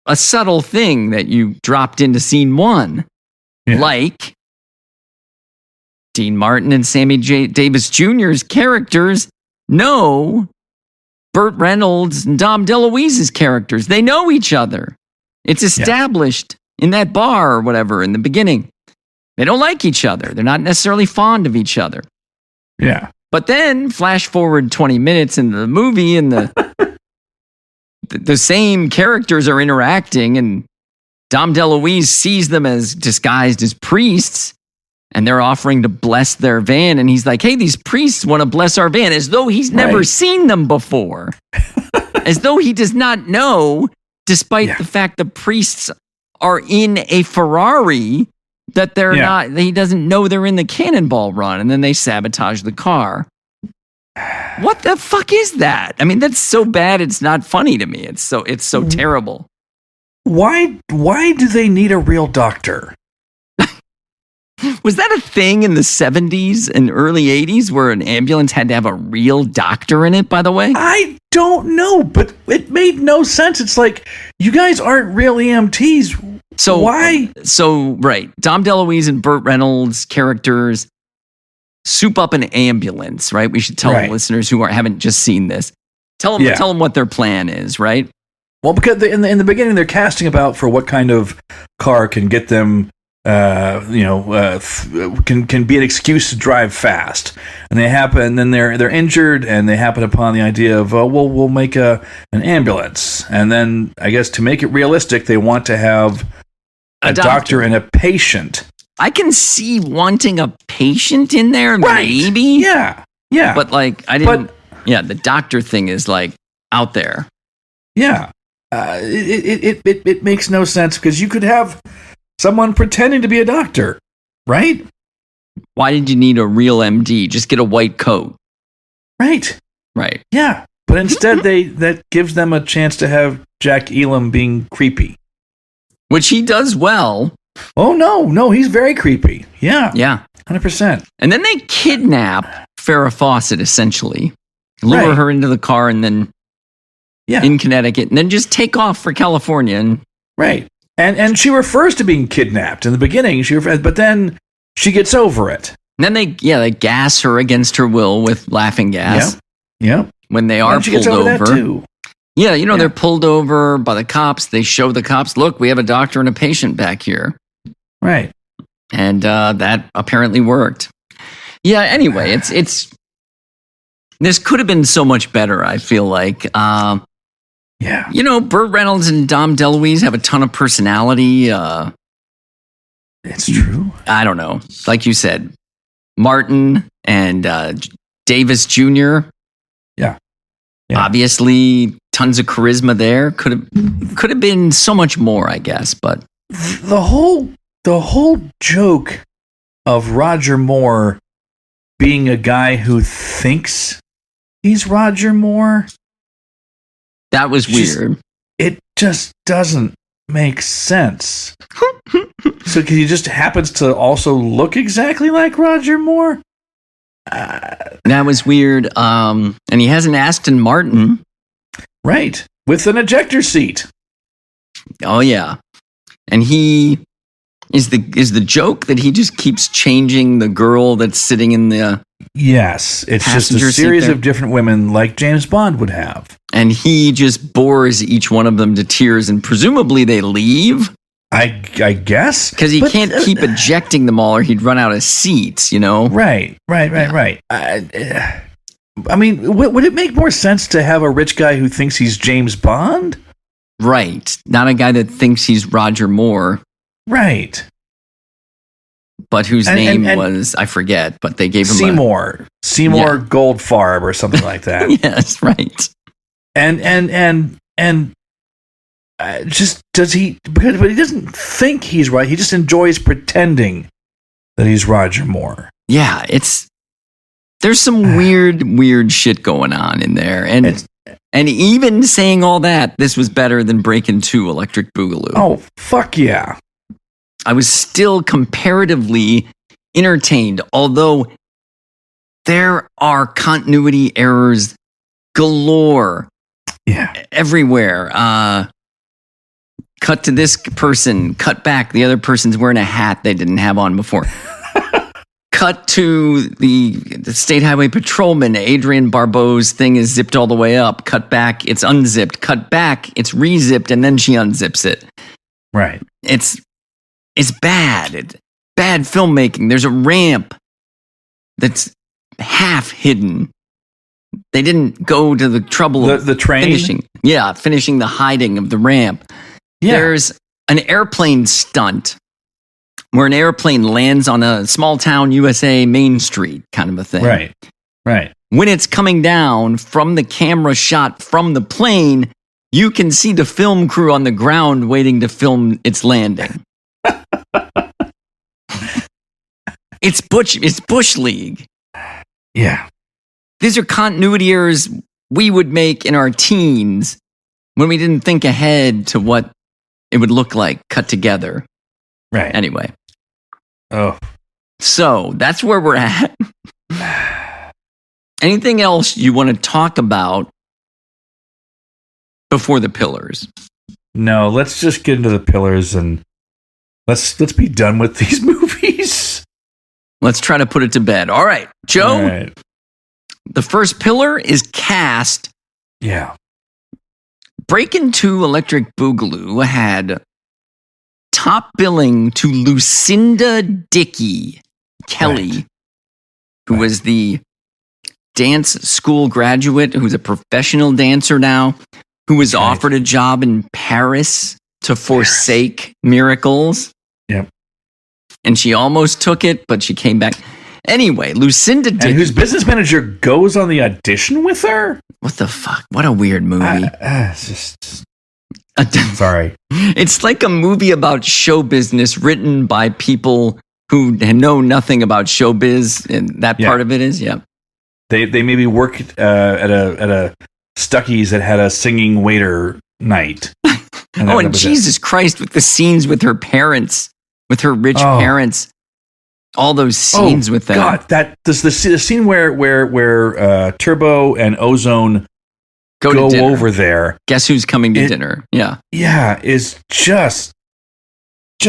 a subtle thing that you dropped into scene 1. Yeah. Like Dean Martin and Sammy Davis Jr.'s characters know Burt Reynolds and Dom DeLuise's characters. They know each other. It's established in that bar or whatever in the beginning. They don't like each other. They're not necessarily fond of each other. Yeah. But then flash forward 20 minutes into the movie and the same characters are interacting and Dom DeLuise sees them as disguised as priests and they're offering to bless their van. And he's like, hey, these priests want to bless our van, as though he's never seen them before. As though he does not know, despite the fact the priests are in a Ferrari, that they're not, he doesn't know they're in the Cannonball Run. And then they sabotage the car. What the fuck is that? I mean, that's so bad, it's not funny to me. It's so terrible. Why do they need a real doctor? Was that a thing in the 70s and early 80s where an ambulance had to have a real doctor in it, by the way? I don't know, but it made no sense. It's like, you guys aren't real EMTs. So why? Right. Dom DeLuise and Burt Reynolds' characters soup up an ambulance, right? We should tell listeners who haven't just seen this. Tell them what their plan is, right? Well, because in the beginning, they're casting about for what kind of car can get them can be an excuse to drive fast, and then they're injured, and they happen upon the idea of we'll make an ambulance, and then I guess to make it realistic, they want to have a doctor and a patient. I can see wanting a patient in there, maybe. Yeah. But like I didn't. The doctor thing is like out there. Yeah. It makes no sense because you could have someone pretending to be a doctor, right? Why did you need a real MD? Just get a white coat. Right. Yeah. But instead, that gives them a chance to have Jack Elam being creepy. Which he does well. Oh, no, he's very creepy. Yeah. 100%. And then they kidnap Farrah Fawcett, essentially. Lure her into the car and then in Connecticut, and then just take off for California. And she refers to being kidnapped in the beginning. But then she gets over it. And then they gas her against her will with laughing gas. Yeah. When they are pulled over. That too. Yeah, they're pulled over by the cops. They show the cops, look, we have a doctor and a patient back here. Right. And that apparently worked. Yeah, anyway, it's this could have been so much better, I feel like. Burt Reynolds and Dom DeLuise have a ton of personality. It's true. I don't know. Like you said, Martin and Davis Jr. Yeah. Obviously, tons of charisma there. Could have been so much more, I guess. But the whole joke of Roger Moore being a guy who thinks he's Roger Moore. That was weird. It just doesn't make sense. So he just happens to also look exactly like Roger Moore? That was weird. And he has an Aston Martin. Right. With an ejector seat. Oh, yeah. And he is the joke that he just keeps changing the girl that's sitting in the Yes, it's just a series of different women like James Bond would have. And he just bores each one of them to tears, and presumably they leave. I guess. Because he can't keep ejecting them all or he'd run out of seats, Right. I mean, would it make more sense to have a rich guy who thinks he's James Bond? Right. Not a guy that thinks he's Roger Moore. Right. But whose name was, I forget, but they gave him Seymour Goldfarb or something like that. Yes, right. And does he? But he doesn't think he's right. He just enjoys pretending that he's Roger Moore. Yeah, there's some weird shit going on in there, and even saying all that, this was better than Breakin' 2 Electric Boogaloo. Oh, fuck yeah. I was still comparatively entertained, although there are continuity errors galore. Yeah. Everywhere. Cut to this person, cut back, the other person's wearing a hat they didn't have on before. Cut to the State Highway Patrolman, Adrian Barbeau's thing is zipped all the way up. Cut back, it's unzipped. Cut back, it's rezipped, and then she unzips it. Right. It's bad. It's bad filmmaking. There's a ramp that's half hidden. They didn't go to the trouble of the train? finishing the hiding of the ramp. Yeah. There's an airplane stunt where an airplane lands on a small town USA Main Street kind of a thing. Right. When it's coming down from the camera shot from the plane, you can see the film crew on the ground waiting to film its landing. It's Bush League. Yeah. These are continuity errors we would make in our teens when we didn't think ahead to what it would look like cut together. Right. Anyway. Oh. So that's where we're at. Anything else you want to talk about before the pillars? No, let's just get into the pillars and let's be done with these movies. Let's try to put it to bed. All right, Joe. All right. The first pillar is cast. Yeah. Breakin' 2 Electric Boogaloo had top billing to Lucinda Dickey Kelly, who was the dance school graduate, who's a professional dancer now, who was offered a job in Paris to forsake miracles. Yep. And she almost took it, but she came back. Anyway, Lucinda Dickey. And whose business manager goes on the audition with her? What the fuck? What a weird movie. It's just... Sorry. It's like a movie about show business written by people who know nothing about showbiz, and that part of it is, They maybe worked at a Stuckey's that had a singing waiter night. And Jesus Christ, with the scenes with her parents, with her rich parents, all those scenes with them. God, the scene where Turbo and Ozone go over there. Guess who's coming to dinner? Yeah, is just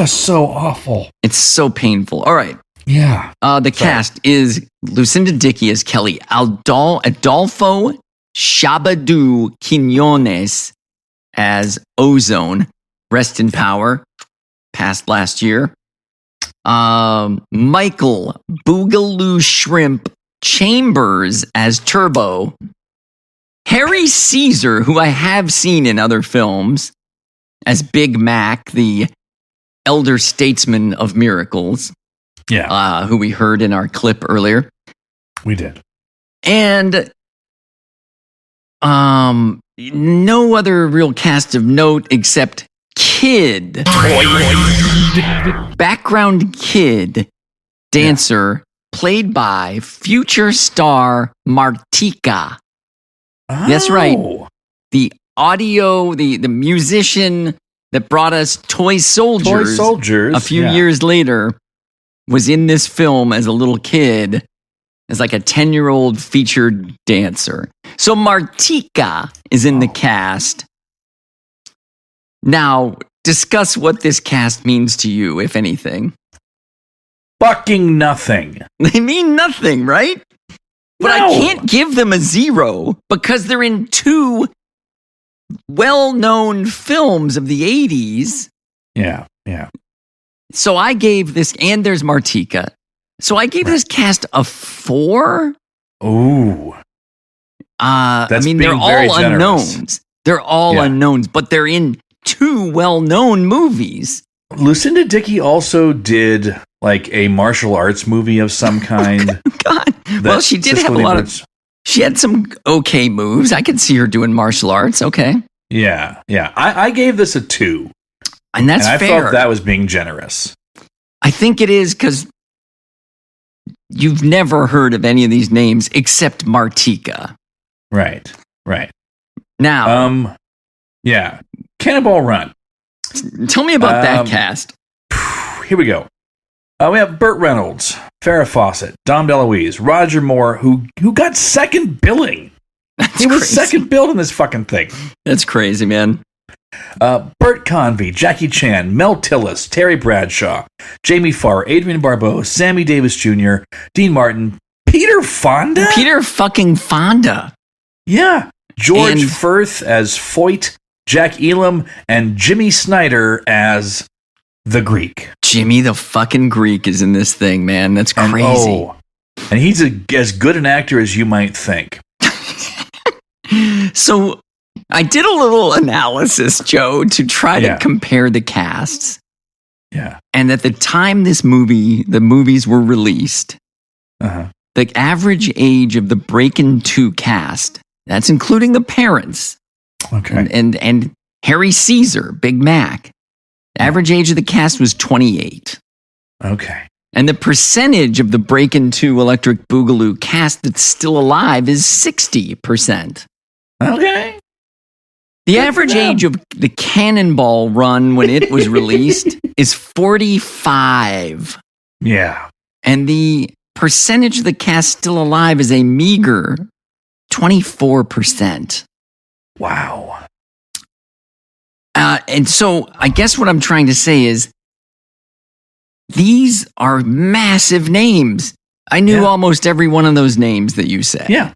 so awful. It's so painful. All right. Yeah. The cast is Lucinda Dickey as Kelly, Adolfo Shabadu Quinones as Ozone, rest in power, passed last year. Michael Boogaloo Shrimp Chambers as Turbo. Harry Caesar, who I have seen in other films, as Big Mac, the elder statesman of miracles. Yeah. Who we heard in our clip earlier. We did. And no other real cast of note except Kid. Background kid dancer played by future star Martika. That's right. The musician that brought us Toy Soldiers a few years later was in this film as a little kid, as like a 10-year-old featured dancer. So Martika is in the cast. Now, discuss what this cast means to you, if anything. Fucking nothing. They mean nothing, right? But I can't give them a 0 because they're in 2 well-known films of the 80s. Yeah. So I gave this, and there's Martika. So I gave this cast a 4. Ooh. They're all unknowns. They're all unknowns, but they're in 2 well-known movies. Lucinda Dickey also did like a martial arts movie of some kind. God. Well, she did have a lot of... She had some okay moves. I could see her doing martial arts. Okay. Yeah. I gave this a 2. And that's I fair. felt that was being generous. I think it is because you've never heard of any of these names except Martika. Right. Now, yeah. Cannonball Run. Tell me about that cast. Here we go. We have Burt Reynolds, Farrah Fawcett, Dom DeLuise, Roger Moore, who got second billing. He was second billed in this fucking thing. That's crazy, man. Burt Convey, Jackie Chan, Mel Tillis, Terry Bradshaw, Jamie Farr, Adrian Barbeau, Sammy Davis Jr., Dean Martin, Peter Fonda? Peter fucking Fonda. Yeah. George Firth as Foyt, Jack Elam, and Jimmy Snyder as the Greek. Jimmy the fucking Greek is in this thing, man. That's crazy. And he's as good an actor as you might think. So I did a little analysis, Joe, to try to compare the casts. Yeah. And at the time the movies were released, the average age of the Breakin' 2 cast, that's including the parents, and Harry Caesar, Big Mac, the average age of the cast was 28. Okay. And the percentage of the Breakin' 2 Electric Boogaloo cast that's still alive is 60%. Okay. The average age of the Cannonball Run when it was released is 45. Yeah. And the percentage of the cast still alive is a meager 24%. Wow. And so I guess what I'm trying to say is these are massive names. I knew almost every one of those names that you said. Yeah.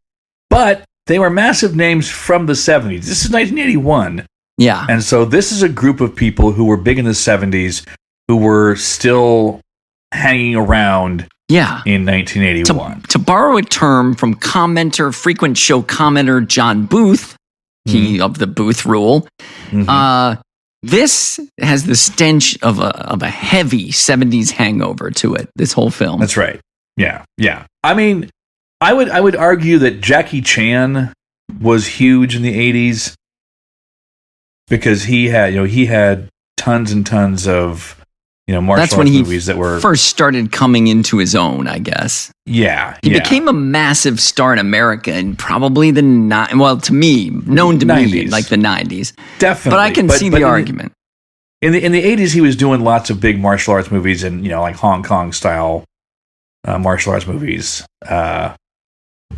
But they were massive names from the 70s. This is 1981. Yeah. And so this is a group of people who were big in the 70s who were still hanging around in 1981. To borrow a term from frequent show commenter John Booth, he of the Booth rule, this has the stench of a heavy 70s hangover to it, this whole film. That's right. Yeah. I mean, I would argue that Jackie Chan was huge in the 80s because he had tons and tons of martial arts movies that were first started coming into his own, I guess. Yeah. He became a massive star in America in probably known to me, like the 90s. Definitely. But I can see the argument. In the 80s, he was doing lots of big martial arts movies and, like Hong Kong style martial arts movies.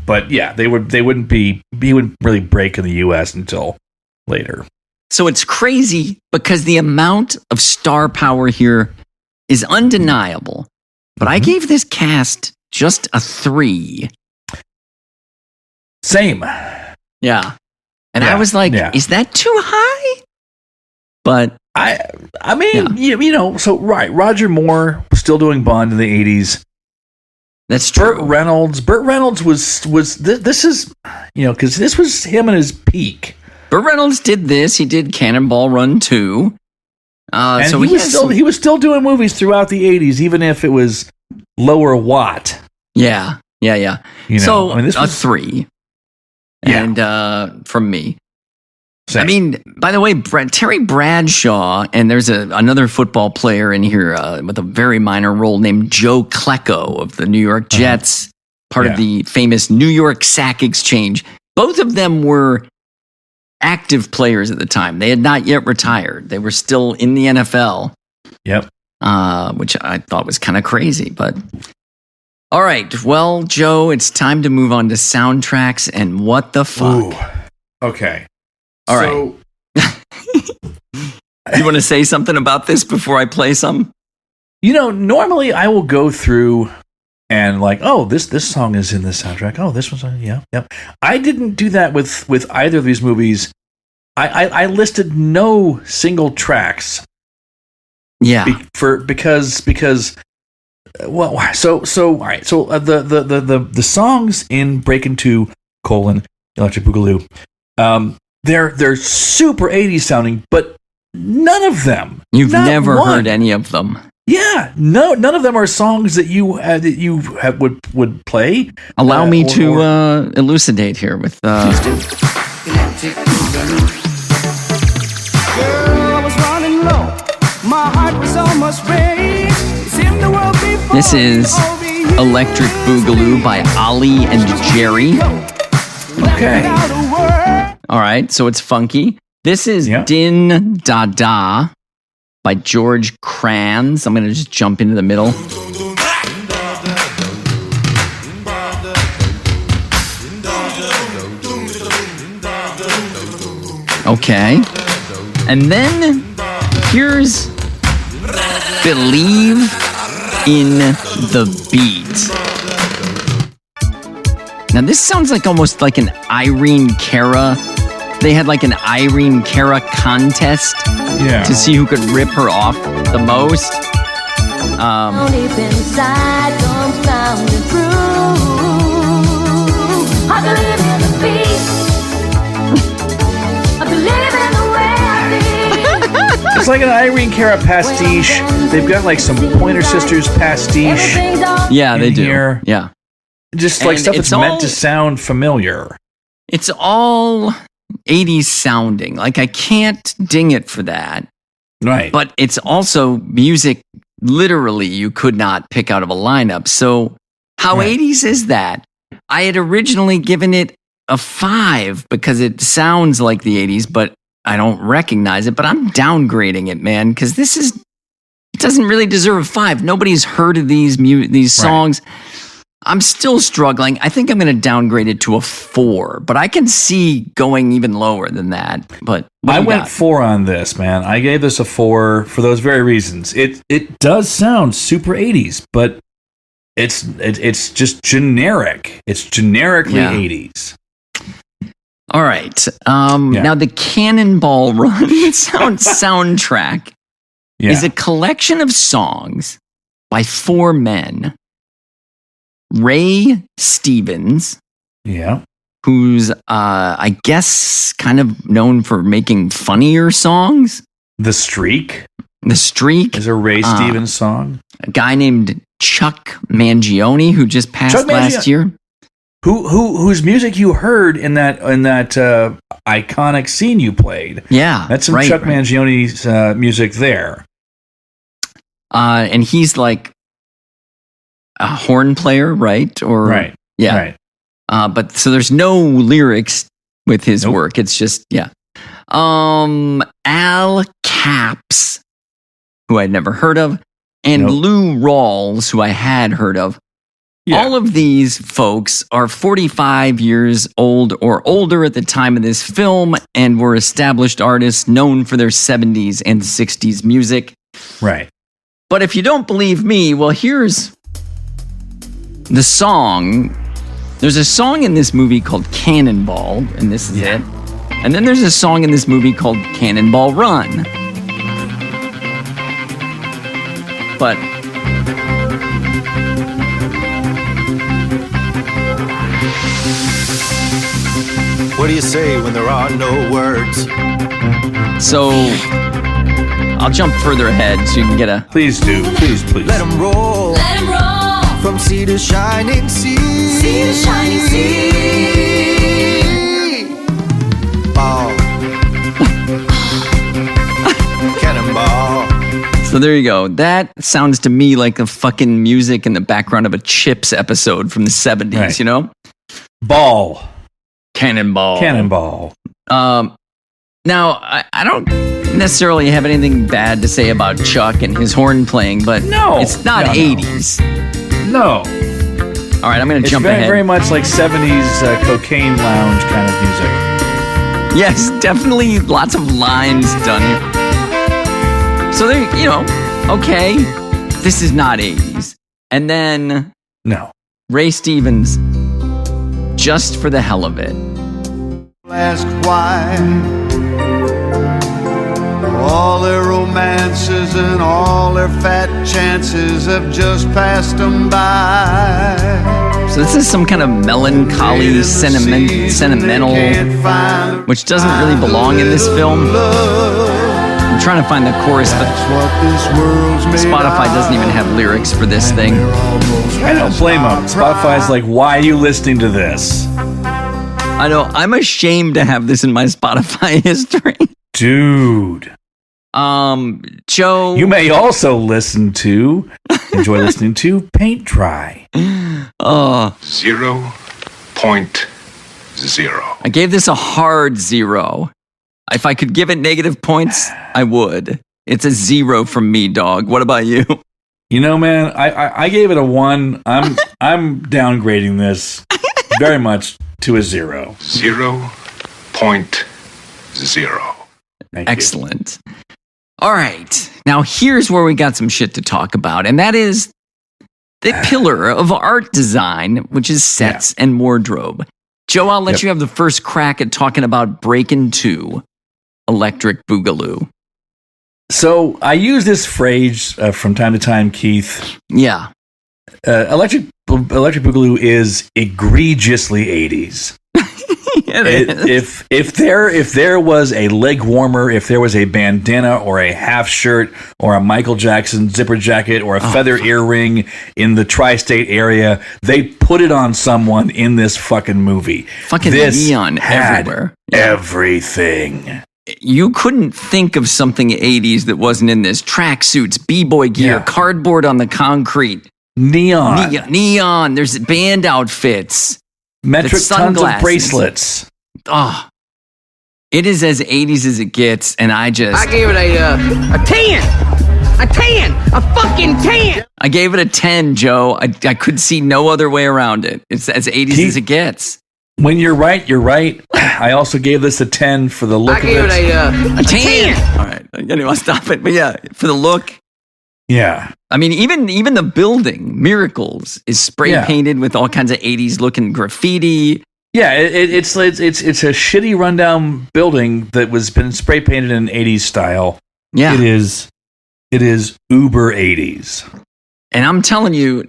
But yeah, he wouldn't really break in the US until later. So it's crazy because the amount of star power here is undeniable. But I gave this cast just a 3. Same. Yeah. And I was like, is that too high? But I mean, so Roger Moore was still doing Bond in the 80s. That's true. Burt Reynolds was this is, because this was him at his peak. Burt Reynolds did this. He did Cannonball Run 2. And so he was still doing movies throughout the 80s, even if it was lower watt. Yeah. So this was 3. Yeah. And from me. Same. I mean, by the way, Terry Bradshaw, and there's another football player in here with a very minor role named Joe Klecko of the New York Jets, part of the famous New York Sack Exchange. Both of them were active players at the time. They had not yet retired. They were still in the NFL. Yep. Which I thought was kind of crazy, but all right. Well, Joe, it's time to move on to soundtracks and what the fuck. Ooh. Okay. All right. You want to say something about this before I play some? Normally I will go through and this song is in this soundtrack. Oh, this one's on. Yeah. I didn't do that with either of these movies. I listed no single tracks. Yeah. Because all right. So the songs in Breakin' 2: Electric Boogaloo, they're super 80s sounding, but none of them. You've never heard any of them. Yeah, none of them are songs that you would play. Allow me to elucidate here with. This is Electric Boogaloo by Ollie and Jerry. Okay. All right, so it's funky. This is Din Da Da by George Kranz. I'm going to just jump into the middle. Okay. And then here's Believe in the Beat. Now this sounds like almost like an Irene Cara. They had like an Irene Cara contest to see who could rip her off the most. Deep inside comes down to prove. I believe in the beat. I believe in the way I feel. It's like an Irene Cara pastiche. They've got like some Pointer Sisters pastiche. Yeah, they do. Here. Yeah. Just like And stuff that's it's meant all- to sound familiar. It's all 80s sounding. Like I can't ding it for that. Right. But it's also music literally you could not pick out of a lineup. So how 80s is that? I had originally given it a 5 because it sounds like the 80s, but I don't recognize it. But I'm downgrading it, man, because it doesn't really deserve a 5. Nobody's heard of these songs. I'm still struggling. I think I'm going to downgrade it to a 4, but I can see going even lower than that. But I went 4 on this, man. I gave this a 4 for those very reasons. It does sound super 80s, but it's just generic. It's generically 80s. All right. Now the Cannonball Run soundtrack is a collection of songs by 4 men. Ray Stevens, who's I guess kind of known for making funnier songs. The Streak is a Ray Stevens song. A guy named Chuck Mangione who just passed last year. Whose music you heard in that iconic scene you played. Yeah, that's some Chuck Mangione's music there. And he's like a horn player, right? Yeah. Right. But so there's no lyrics with his work. It's just, Al Capps, who I'd never heard of, and Lou Rawls, who I had heard of. Yeah. All of these folks are 45 years old or older at the time of this film and were established artists known for their 70s and 60s music. Right. But if you don't believe me, well, here's the song. There's a song in this movie called Cannonball, and this is it. And then there's a song in this movie called Cannonball Run. But what do you say when there are no words? So I'll jump further ahead so you can get a... Please do. Please. Let 'em roll. Let 'em roll. From sea to shining sea. Sea to shining sea. Ball. Cannonball. So there you go. That sounds to me like the fucking music in the background of a Chips episode from the 70s, you know? Ball. Cannonball. Now, I don't necessarily have anything bad to say about Chuck and his horn playing, but it's not 80s. No. All right, I'm going to jump ahead. It's very much like 70s cocaine lounge kind of music. Yes, definitely lots of lines done here. So there, okay, this is not 80s. And then Ray Stevens, Just for the Hell of It. Ask why all their romances and all their fat chances have just passed them by. So this is some kind of melancholy, sentimental, which doesn't really belong in this film. I'm trying to find the chorus, but Spotify doesn't even have lyrics for this thing. I don't blame them. Spotify's like, why are you listening to this? I know. I'm ashamed to have this in my Spotify history. Dude. Joe. You may also enjoy listening to Paint Dry. 0.0. I gave this a hard 0. If I could give it negative points, I would. It's a 0 from me, dog. What about you? You know, man, I gave it a 1. I'm downgrading this very much to a 0. 0.0. Excellent. All right. Now, here's where we got some shit to talk about, and that is the pillar of art design, which is sets and wardrobe. Joe, I'll let you have the first crack at talking about Breakin' 2, Electric Boogaloo. So I use this phrase from time to time, Keith. Yeah. Electric Boogaloo is egregiously 80s. If there was a leg warmer, if there was a bandana or a half shirt or a Michael Jackson zipper jacket or a feather earring in the tri-state area, they put it on someone in this fucking movie. Fucking neon everywhere. Everything. You couldn't think of something 80s that wasn't in this. Tracksuits, b-boy gear, cardboard on the concrete. Neon. There's band outfits. Metric tons of bracelets. Oh, it is as 80s as it gets, and I gave it a 10. A 10. A fucking 10. I gave it a 10, Joe. I could see no other way around it. It's as 80s as it gets. When you're right, you're right. I also gave this a 10 for the look of it. I gave it a 10. All right. Anyway, I'll stop it. But yeah, for the look. Yeah. I mean, even the building, Miracles, is spray painted with all kinds of 80s looking graffiti. Yeah, it's a shitty rundown building that was been spray painted in 80s style. Yeah. It is uber 80s. And I'm telling you,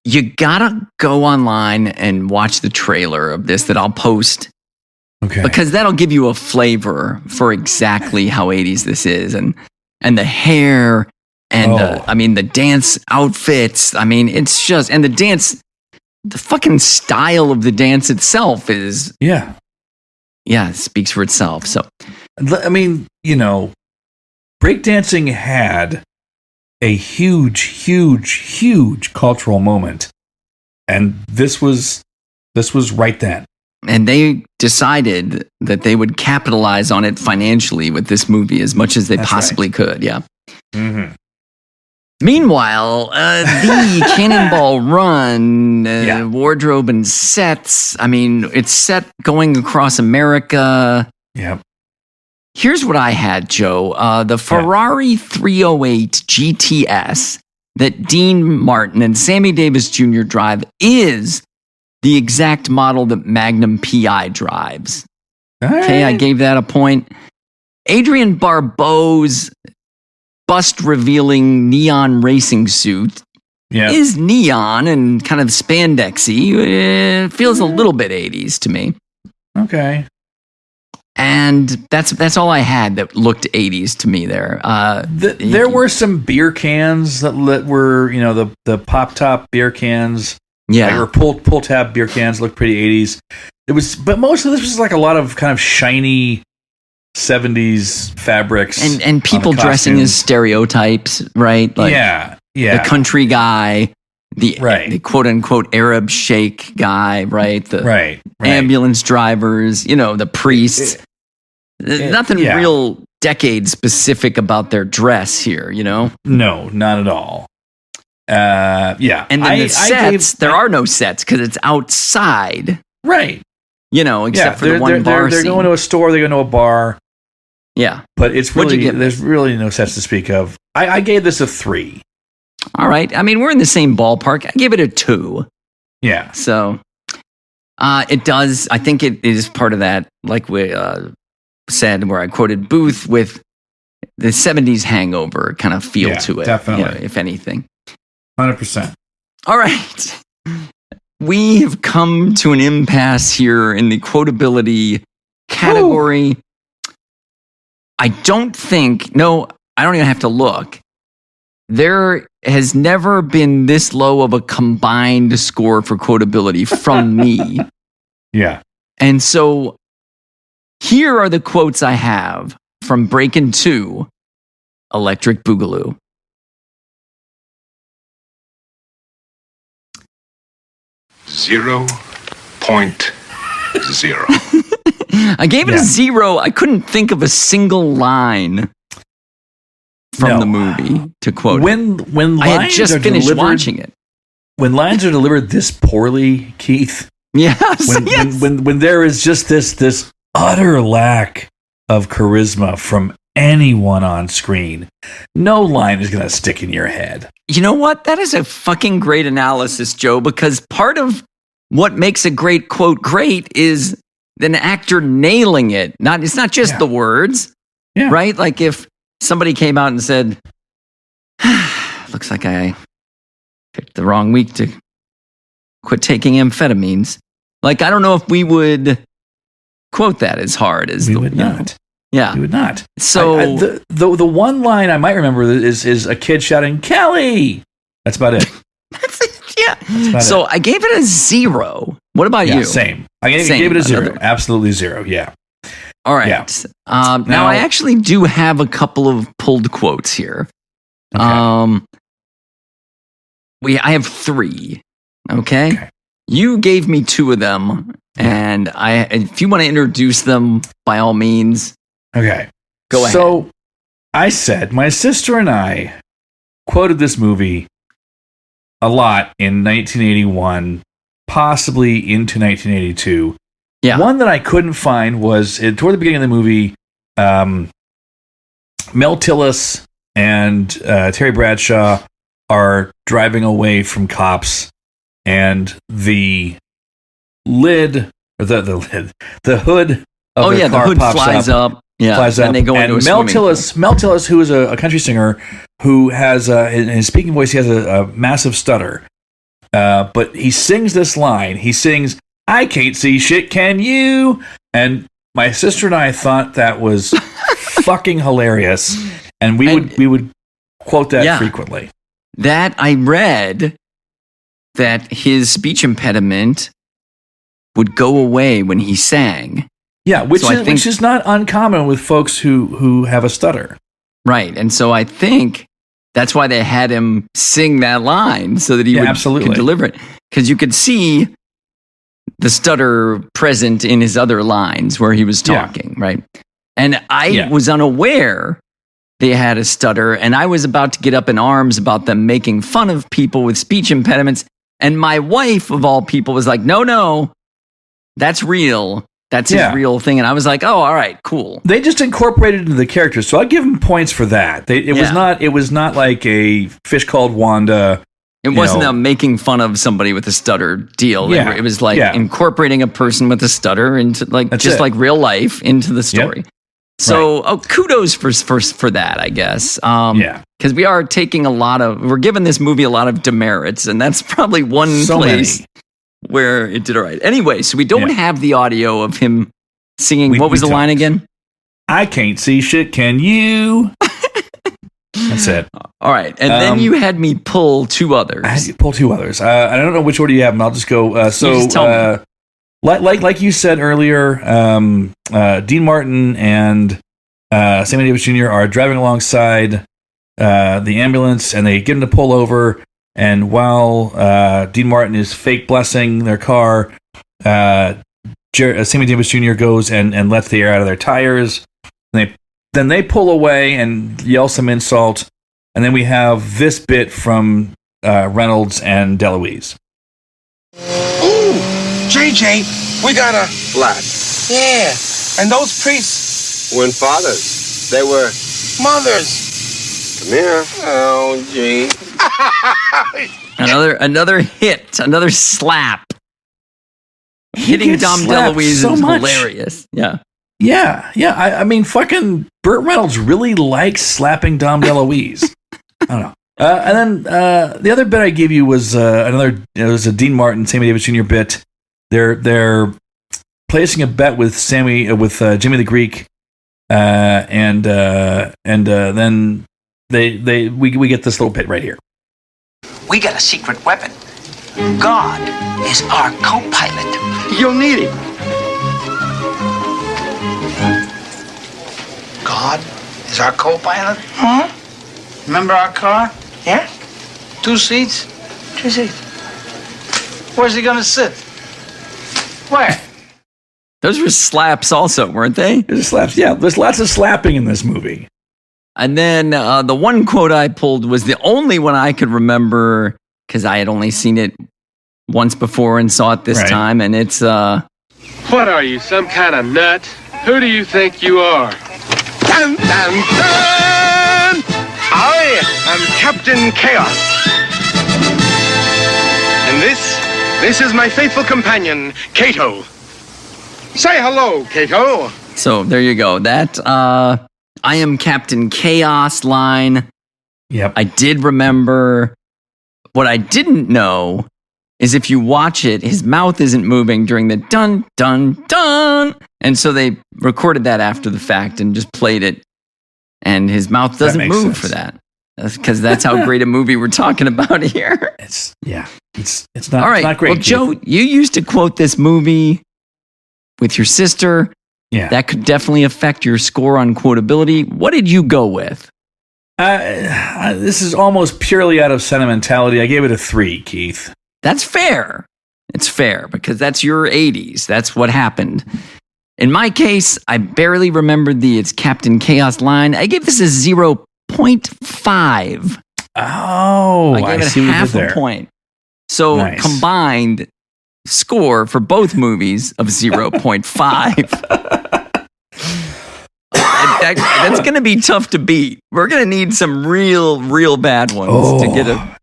you gotta go online and watch the trailer of this that I'll post. Okay. Because that'll give you a flavor for exactly how 80s this is. And the hair and the dance outfits. I mean, it's just, and the fucking style of the dance itself is, it speaks for itself. So, I mean, breakdancing had a huge cultural moment. And this was right then. And they decided that they would capitalize on it financially with this movie as much as they possibly could. Yeah. Mm-hmm. Meanwhile, the Cannonball Run, wardrobe and sets. I mean, it's set going across America. Yep. Here's what I had, Joe. The Ferrari 308 GTS that Dean Martin and Sammy Davis Jr. drive is the exact model that Magnum PI drives. Okay, I gave that a point. Adrian Barbeau's bust-revealing neon racing suit is neon and kind of spandexy. It feels a little bit 80s to me. Okay. And that's all I had that looked 80s to me there. There were some beer cans that were, the pop-top beer cans. Yeah. Or pull tab beer cans looked pretty 80s. But most of this was like a lot of kind of shiny 70s fabrics. And people dressing as stereotypes, right? Like the country guy, the quote unquote Arab sheikh guy, right? The ambulance drivers, the priests. Nothing real decade specific about their dress here, No, not at all. And then the sets, there are no sets because it's outside. Right. Except for the one bar They're going to a store, they're going to a bar. Yeah. But it's really, there's really no sets to speak of. I gave this a 3. All right. I mean, we're in the same ballpark. I gave it a 2. Yeah. So it does, I think it is part of that, like we said, where I quoted Booth with the 70s hangover kind of feel to it. Definitely. If anything. 100%. All right. We have come to an impasse here in the quotability category. Ooh. I don't even have to look. There has never been this low of a combined score for quotability from me. Yeah. And so Here are the quotes I have from Breakin' 2, Electric Boogaloo. .0. I gave it a 0. I couldn't think of a single line from the movie to quote. When I had just finished watching it. When lines are delivered this poorly, Keith. Yes. When there is just this utter lack of charisma from anyone on screen, no line is going to stick in your head. You know what? That is a fucking great analysis, Joe, because part of what makes a great quote great is an actor nailing it. It's not just the words, right? Like if somebody came out and said, looks like I picked the wrong week to quit taking amphetamines. Like, I don't know if we would quote that as hard as we would not. Yeah. We would not. So the one line I might remember is a kid shouting, "Kelly!" That's about it. Yeah. So I gave it a 0. What about you? Same. I gave it a 0. Absolutely 0. Yeah. All right. Yeah. Now I actually do have a couple of pulled quotes here. Okay. I have 3. Okay. You gave me 2 of them, and if you want to introduce them, by all means. Okay. Go ahead. So I said my sister and I quoted this movie a lot in 1981, possibly into 1982. Yeah. One that I couldn't find was toward the beginning of the movie. Mel Tillis and Terry Bradshaw are driving away from cops, and the lid, or the hood of their car the hood pops flies up. Yeah, flies up. And they go into a Mel swimming Tillis, who is a country singer, who has in his speaking voice, he has a massive stutter. But he sings this line. He sings, "I can't see shit, can you?" And my sister and I thought that was fucking hilarious, and we would quote that frequently. That I read that his speech impediment would go away when he sang. Yeah, which is not uncommon with folks who have a stutter. Right, and so I think that's why they had him sing that line so that he could deliver it. Because you could see the stutter present in his other lines where he was talking, right? And I was unaware they had a stutter, and I was about to get up in arms about them making fun of people with speech impediments. And my wife, of all people, was like, no, that's real. That's his real thing. And I was like, oh, all right, cool. They just incorporated it into the characters, so I give them points for that. It was not like a Fish Called Wanda. It wasn't a making fun of somebody with a stutter deal. Yeah. It was like incorporating a person with a stutter into like like real life into the story. Yep. So kudos for that, I guess. Because we are taking we're giving this movie a lot of demerits, and that's probably one place where it did all right. Anyway, so we don't have the audio of him singing. What was the line again? "I can't see shit, can you?" That's it. All right. And then you had me pull 2 others. I had you pull 2 others. I don't know which order you have, and I'll just go. Like you said earlier, Dean Martin and Sammy Davis Jr. are driving alongside the ambulance, and they get him to pull over. And while Dean Martin is fake blessing their car, Sammy Davis Jr. goes and lets the air out of their tires. Then they pull away and yell some insult. And then we have this bit from Reynolds and DeLuise. Ooh, JJ, we got a flat. Yeah, and those priests weren't fathers. They were mothers. Come here. Oh, gee. Another hit, another slap. Hitting Dom DeLuise is hilarious. Yeah. I mean, fucking Burt Reynolds really likes slapping Dom DeLuise. I don't know. And then the other bit I gave you was it was a Dean Martin, Sammy Davis Jr. bit. They're placing a bet with Jimmy the Greek, and then we get this little bit right here. We got a secret weapon. God is our co-pilot. You'll need it. Todd is our co-pilot. Huh? Remember our car? Yeah? 2 seats? 2 seats. Where's he gonna sit? Where? Those were slaps also, weren't they? There's slaps. Yeah, there's lots of slapping in this movie. And then the one quote I pulled was the only one I could remember because I had only seen it once before and saw it this time. And it's... What are you, some kind of nut? Who do you think you are? Dun, dun, dun! I am Captain Chaos. And this is my faithful companion, Kato. Say hello, Kato. So there you go. That I am Captain Chaos line. Yep. I did remember. What I didn't know is if you watch it, his mouth isn't moving during the dun, dun, dun. And so they recorded that after the fact and just played it. And his mouth doesn't move for that. Because that's how great a movie we're talking about here. It's not, all right. It's not great. Well, Joe, you used to quote this movie with your sister. Yeah. That could definitely affect your score on quotability. What did you go with? This is almost purely out of sentimentality. I gave it a 3, Keith. That's fair. It's fair because that's your 80s. That's what happened. In my case, I barely remembered the It's Captain Chaos line. I gave this a 0.5. Oh, I gave it see half a point. So combined score for both movies of 0.5. That's going to be tough to beat. We're going to need some real bad ones to get a...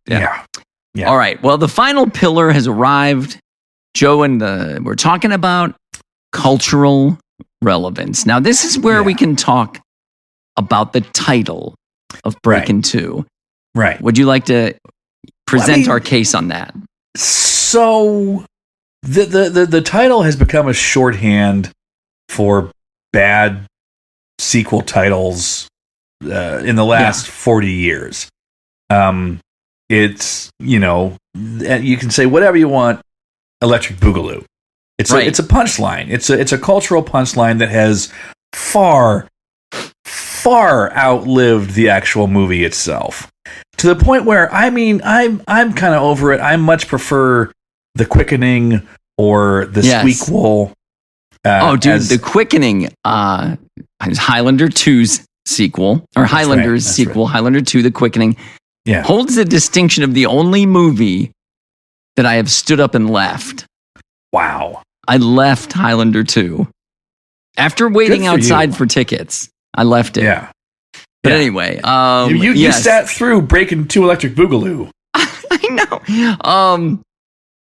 Yeah. All right. Well, the final pillar has arrived. Joe and we're talking about cultural relevance. Now, this is where we can talk about the title of Breakin' 2. Right. Would you like to present our case on that? So the title has become a shorthand for bad sequel titles in the last 40 years. It's, you can say whatever you want, Electric Boogaloo. It's a punchline. It's a cultural punchline that has far outlived the actual movie itself. To the point where, I'm kind of over it. I much prefer The Quickening or The Squeakquel. The Quickening is Highlander 2's sequel, or Highlander's sequel, Highlander 2, The Quickening, holds the distinction of the only movie that I have stood up and left. Wow. I left Highlander 2. After waiting outside for tickets, I left it. Yeah. But anyway, you sat through Breakin' 2 Electric Boogaloo. I know.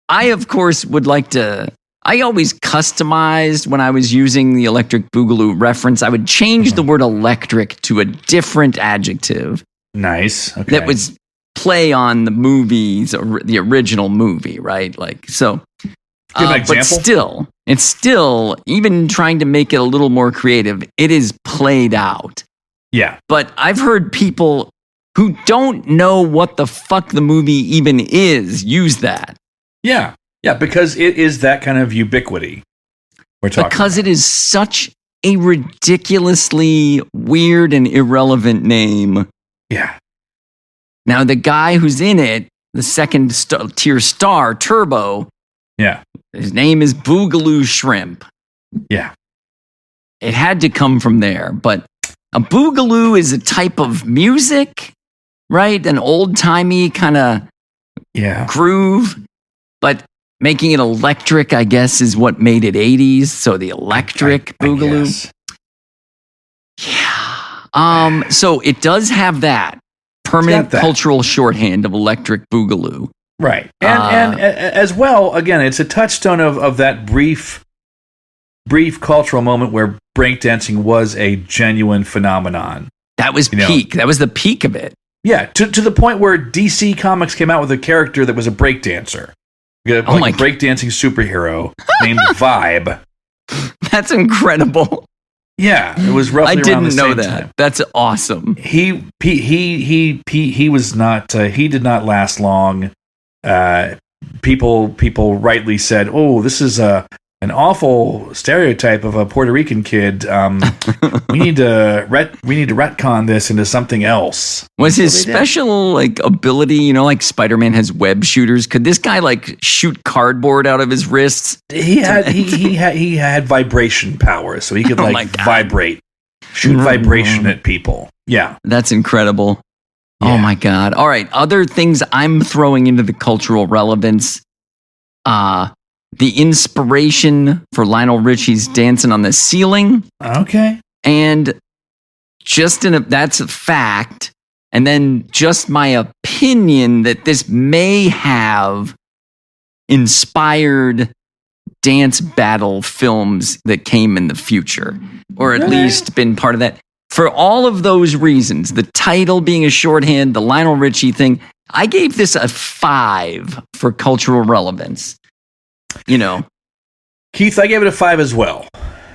I, of course, would like to... I always customized when I was using the Electric Boogaloo reference. I would change the word electric to a different adjective. Nice. Okay. That was play on the movies, the original movie, right? Like, so... Give an example. But it's still, even trying to make it a little more creative, it is played out. Yeah. But I've heard people who don't know what the fuck the movie even is use that. Yeah. Yeah, because it is that kind of ubiquity we're talking because about. It is such a ridiculously weird and irrelevant name. Yeah. Now, the guy who's in it, the second tier star, Turbo, his name is Boogaloo Shrimp. Yeah. It had to come from there, but a boogaloo is a type of music, right? An old-timey kind of groove, but making it electric, I guess, is what made it 80s. So the electric boogaloo. Yeah. So it does have that permanent cultural shorthand of electric boogaloo. Right. And as well, again, it's a touchstone of that brief cultural moment where breakdancing was a genuine phenomenon. That was peak. That was the peak of it. Yeah, to the point where DC Comics came out with a character that was a breakdancer. A breakdancing superhero named Vibe. That's incredible. Yeah, it was roughly around the same I didn't know that. time. That's awesome. He was not. He did not last long. People rightly said, "Oh, this is a an awful stereotype of a Puerto Rican kid. We need to retcon this into something else. Was his special ability, like Spider-Man has web shooters? Could this guy shoot cardboard out of his wrists? He had vibration power, so he could vibrate, shoot vibration at people. Yeah, that's incredible. Yeah. Oh my God! All right, other things I'm throwing into the cultural relevance. The inspiration for Lionel Richie's Dancing on the Ceiling. Okay. And that's a fact. And then just my opinion that this may have inspired dance battle films that came in the future, or at least been part of that. For all of those reasons, the title being a shorthand, the Lionel Richie thing, I gave this a 5 for cultural relevance. Keith, I gave it a 5 as well.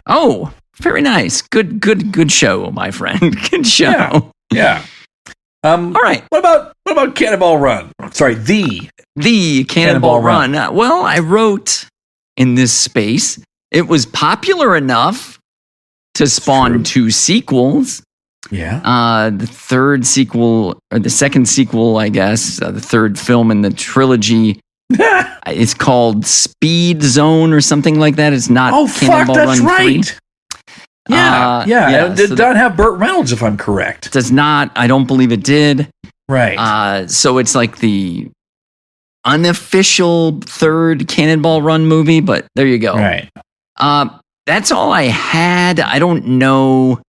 Oh, very nice. Good show, my friend. Good show. Yeah. All right. What about Cannonball Run? Sorry, the Cannonball Run. Well, I wrote in this space, it was popular enough to spawn 2 sequels. Yeah. The third sequel, or the second sequel, I guess, the third film in the trilogy. It's called Speed Zone or something like that. It's not Cannonball that's Run right. 3. It did not have Burt Reynolds, if I'm correct. Does not. I don't believe it did. Right. So it's like the unofficial third Cannonball Run movie, but there you go. Right. That's all I had. I don't know.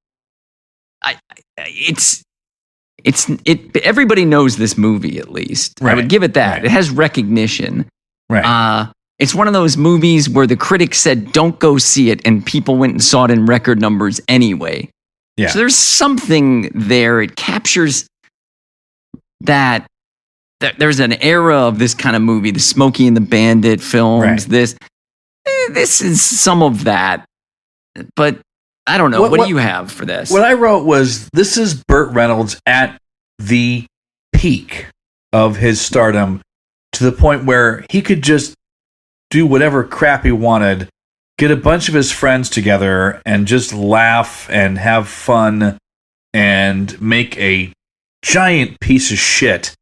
Everybody knows this movie, at least. Right. I would give it that. Right. It has recognition. Right. It's one of those movies where the critics said, don't go see it, and people went and saw it in record numbers anyway. Yeah. So there's something there. It captures that there's an era of this kind of movie, the Smokey and the Bandit films. Right. This is some of that. But I don't know. What do you have for this? What I wrote was, this is Burt Reynolds at the peak of his stardom, to the point where he could just do whatever crap he wanted, get a bunch of his friends together and just laugh and have fun and make a giant piece of shit.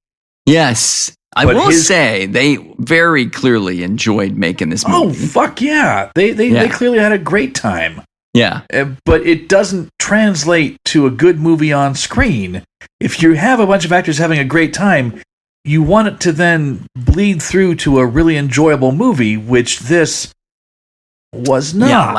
Yes. I will say they very clearly enjoyed making this movie. Oh, fuck yeah. They clearly had a great time. Yeah. But it doesn't translate to a good movie on screen. If you have a bunch of actors having a great time, you want it to then bleed through to a really enjoyable movie, which this was not. Yeah,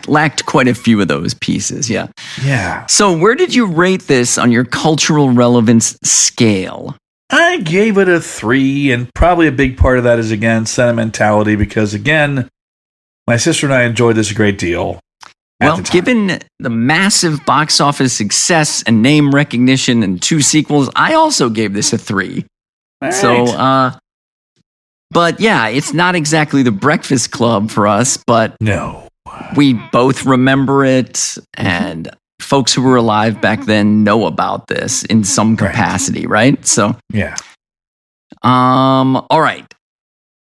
lacked quite a few of those pieces, yeah. Yeah. So where did you rate this on your cultural relevance scale? I gave it a 3, and probably a big part of that is, again, sentimentality, because, again, my sister and I enjoyed this a great deal. Well, given the massive box office success and name recognition and 2 sequels, I also gave this a 3. All so, right. But yeah, it's not exactly the Breakfast Club for us, but no, we both remember it, and folks who were alive back then know about this in some capacity, right? So, yeah. All right.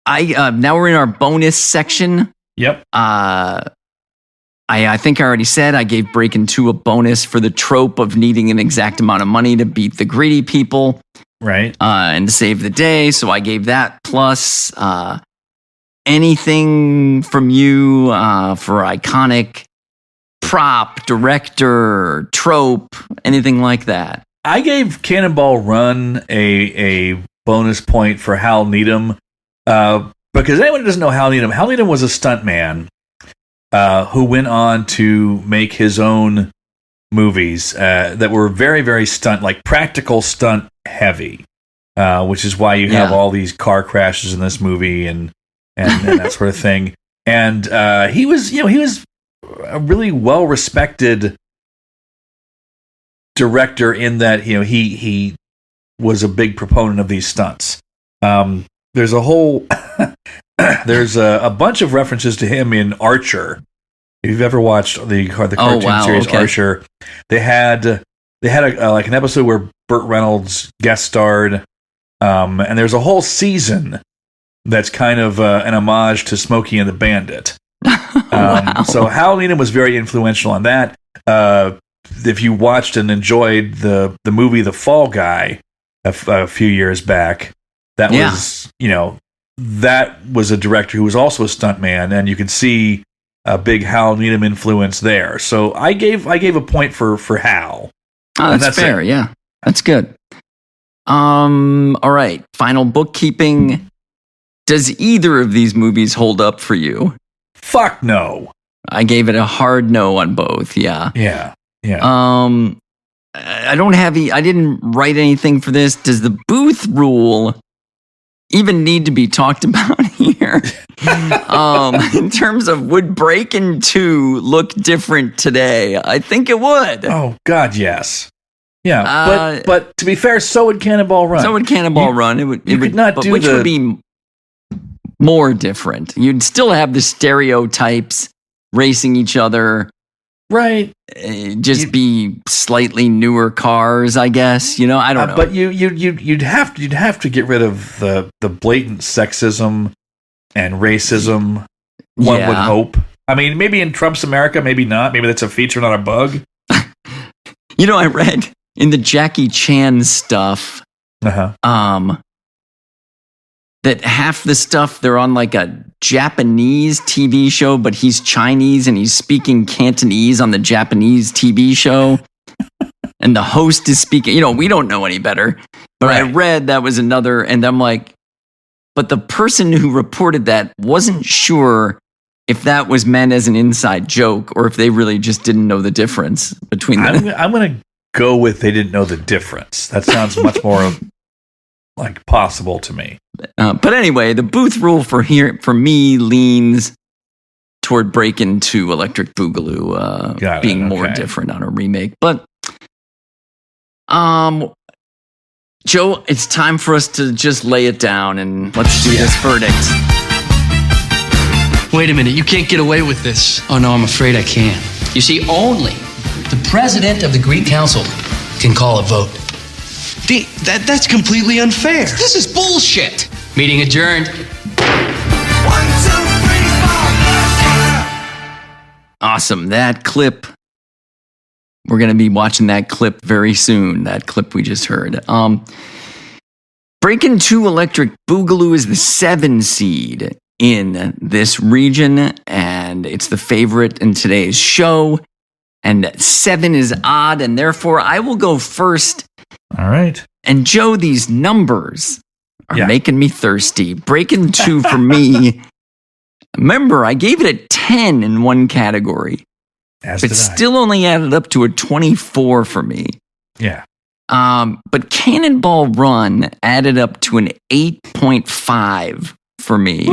Now we're in our bonus section. Yep. I think I already said I gave Breakin 2 a bonus for the trope of needing an exact amount of money to beat the greedy people. Right. And to save the day. So I gave that plus. Anything from you for iconic prop, director, trope, anything like that? I gave Cannonball Run a bonus point for Hal Needham. Because anyone who doesn't know Hal Needham was a stuntman who went on to make his own movies that were very, very practical stunt heavy, which is why you have all these car crashes in this movie and that sort of thing. And he was a really well respected director in that he was a big proponent of these stunts. There's a whole there's a bunch of references to him in Archer. If you've ever watched the cartoon series Archer, they had an episode where Burt Reynolds guest starred, and there's a whole season that's kind of an homage to Smokey and the Bandit. Wow. So Hal Needham was very influential on that. If you watched and enjoyed the movie The Fall Guy a few years back, that was, that was a director who was also a stuntman, and you can see a big Hal Needham influence there. So I gave a point for Hal. Oh, that's fair. Yeah, that's good. All right. Final bookkeeping. Does either of these movies hold up for you? Fuck no. I gave it a hard no on both. Yeah. Yeah. I don't have. I didn't write anything for this. Does the booth rule even need to be talked about here? In terms of, would Breakin' 2 look different today? I think it would. Oh God, yes. Yeah, but to be fair, so would Cannonball Run. So would Cannonball Run. It would be more different. You'd still have the stereotypes racing each other. Right. Just be slightly newer cars, I guess. I don't know. But you'd have to get rid of the blatant sexism and racism. One would hope. I mean, maybe in Trump's America, maybe not. Maybe that's a feature, not a bug. I read in the Jackie Chan stuff, that half the stuff, they're on like a Japanese TV show, but he's Chinese and he's speaking Cantonese on the Japanese TV show. And the host is speaking, we don't know any better. But right. I read that was another, and I'm like, but the person who reported that wasn't sure if that was meant as an inside joke or if they really just didn't know the difference between them. I'm going to go with they didn't know the difference. That sounds much more like possible to me. But anyway, the booth rule for me leans toward Breakin' 2 Electric Boogaloo being more different on a remake. But Joe, it's time for us to just lay it down and let's do this verdict. Wait a minute, you can't get away with this. Oh no, I'm afraid I can. You see, only the president of the Greek Council can call a vote. That's completely unfair. This is bullshit. Meeting adjourned. 1, 2, 3, 4. Awesome. That clip. We're going to be watching that clip very soon. That clip we just heard. Breakin' 2 Electric Boogaloo is the 7 seed in this region, and it's the favorite in today's show. And 7 is odd, and therefore I will go first. All right. And Joe, these numbers are making me thirsty. Breakin' 2 for me. Remember, I gave it a 10 in one category. But still only added up to a 24 for me. Yeah. But Cannonball Run added up to an 8.5 for me.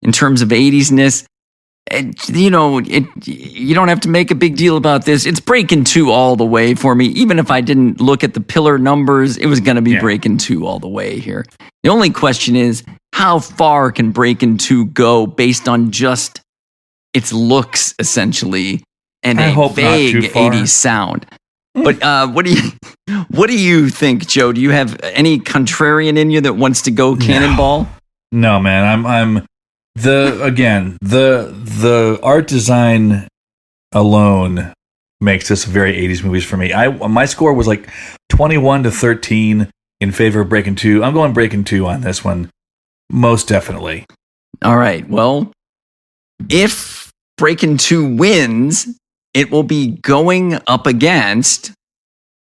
In terms of 80s-ness. You don't have to make a big deal about this. It's Breakin' 2 all the way for me. Even if I didn't look at the pillar numbers, it was going to be Breakin' 2 all the way here. The only question is, how far can Breakin' 2 go based on just its looks, essentially, and a vague 80s sound? But what do you think, Joe? Do you have any contrarian in you that wants to go Cannonball? No, man. I'm the art design alone makes this very 80s movies for me. My score was like 21-13 in favor of Breakin' 2. I'm going Breakin' 2 on this one, most definitely. All right. Well, if Breakin' 2 wins, it will be going up against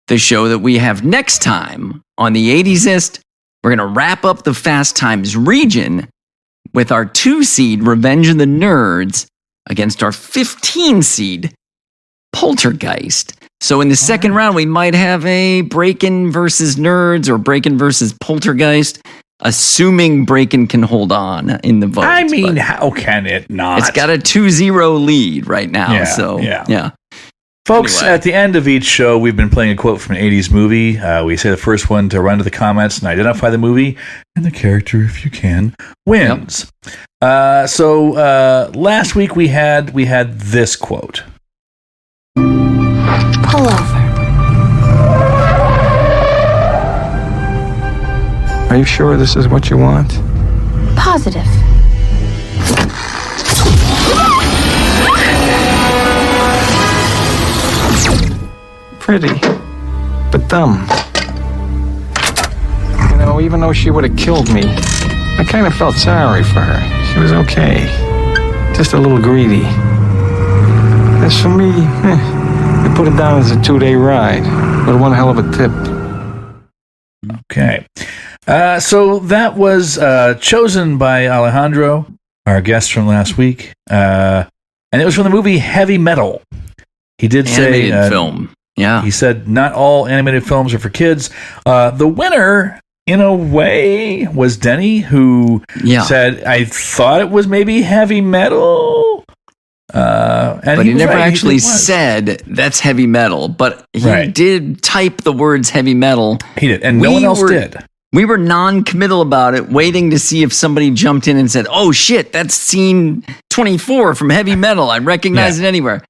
the show that we have next time on the 80s-ist. We're going to wrap up the Fast Times region with our 2 seed Revenge of the Nerds against our 15 seed Poltergeist. So in the second round, we might have a Breakin' versus Nerds or Breakin' versus Poltergeist, assuming Breakin' can hold on in the vote. I mean, how can it not? It's got a 2-0 lead right now. Yeah. Folks, Anyway. At the end of each show, we've been playing a quote from an 80s movie. We say the first one to run to the comments and identify the movie, and the character, if you can, wins. Yep. So last week we had this quote. Pull over. Are you sure this is what you want? Positive. Pretty, but dumb. You know, even though she would have killed me, I kind of felt sorry for her. She was okay. Just a little greedy. As for me, I put it down as a 2-day ride with one hell of a tip. Okay. So that was chosen by Alejandro, our guest from last week. And it was from the movie Heavy Metal. He did Animated say... film. Yeah. He said not all animated films are for kids. The winner, in a way, was Denny, who said, I thought it was maybe Heavy Metal. But he never actually said that's heavy metal, but he did type the words heavy metal. He did, and no one else did. We were non-committal about it, waiting to see if somebody jumped in and said, oh shit, that's scene 24 from Heavy Metal. I recognize it anywhere.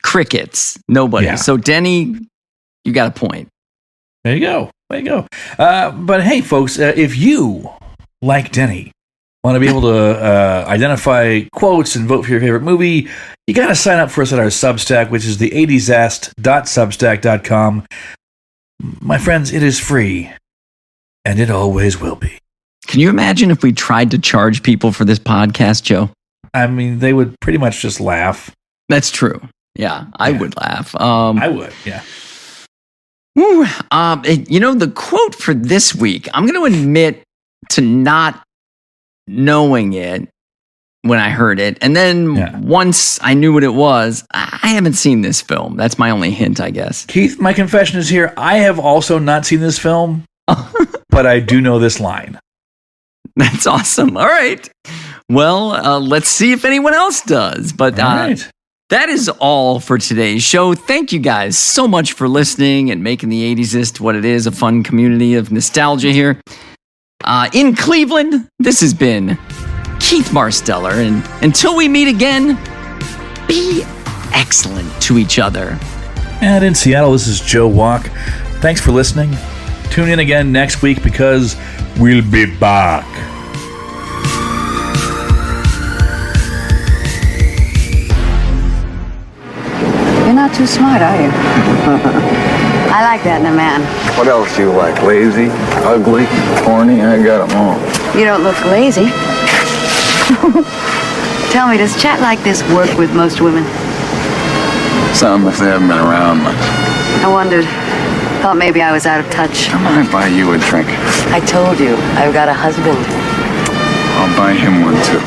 Crickets. Nobody. Yeah. So Denny, you got a point. There you go. There you go. But hey, folks, if you, like Denny, want to be able to identify quotes and vote for your favorite movie, you got to sign up for us at our Substack, which is the 80zest.substack.com. My friends, it is free, and it always will be. Can you imagine if we tried to charge people for this podcast, Joe? I mean, they would pretty much just laugh. That's true. Yeah, I would laugh. I would, yeah. Whew, the quote for this week, I'm going to admit to not knowing it when I heard it. And then once I knew what it was, I haven't seen this film. That's my only hint, I guess. Keith, my confession is here. I have also not seen this film, but I do know this line. That's awesome. All right. Well, let's see if anyone else does. But that is all for today's show. Thank you guys so much for listening and making the 80sist what it is, a fun community of nostalgia here. In Cleveland, this has been Keith Marsteller, and until we meet again, be excellent to each other. And in Seattle, this is Joe Walk. Thanks for listening. Tune in again next week because we'll be back. You're not too smart, are you? I like that in a man. What else do you like? Lazy, ugly, corny? I got them all. You don't look lazy. Tell me, does chat like this work with most women? Some if they haven't been around much. I wondered. Thought maybe I was out of touch. I might buy you a drink. I told you, I've got a husband. I'll buy him one too.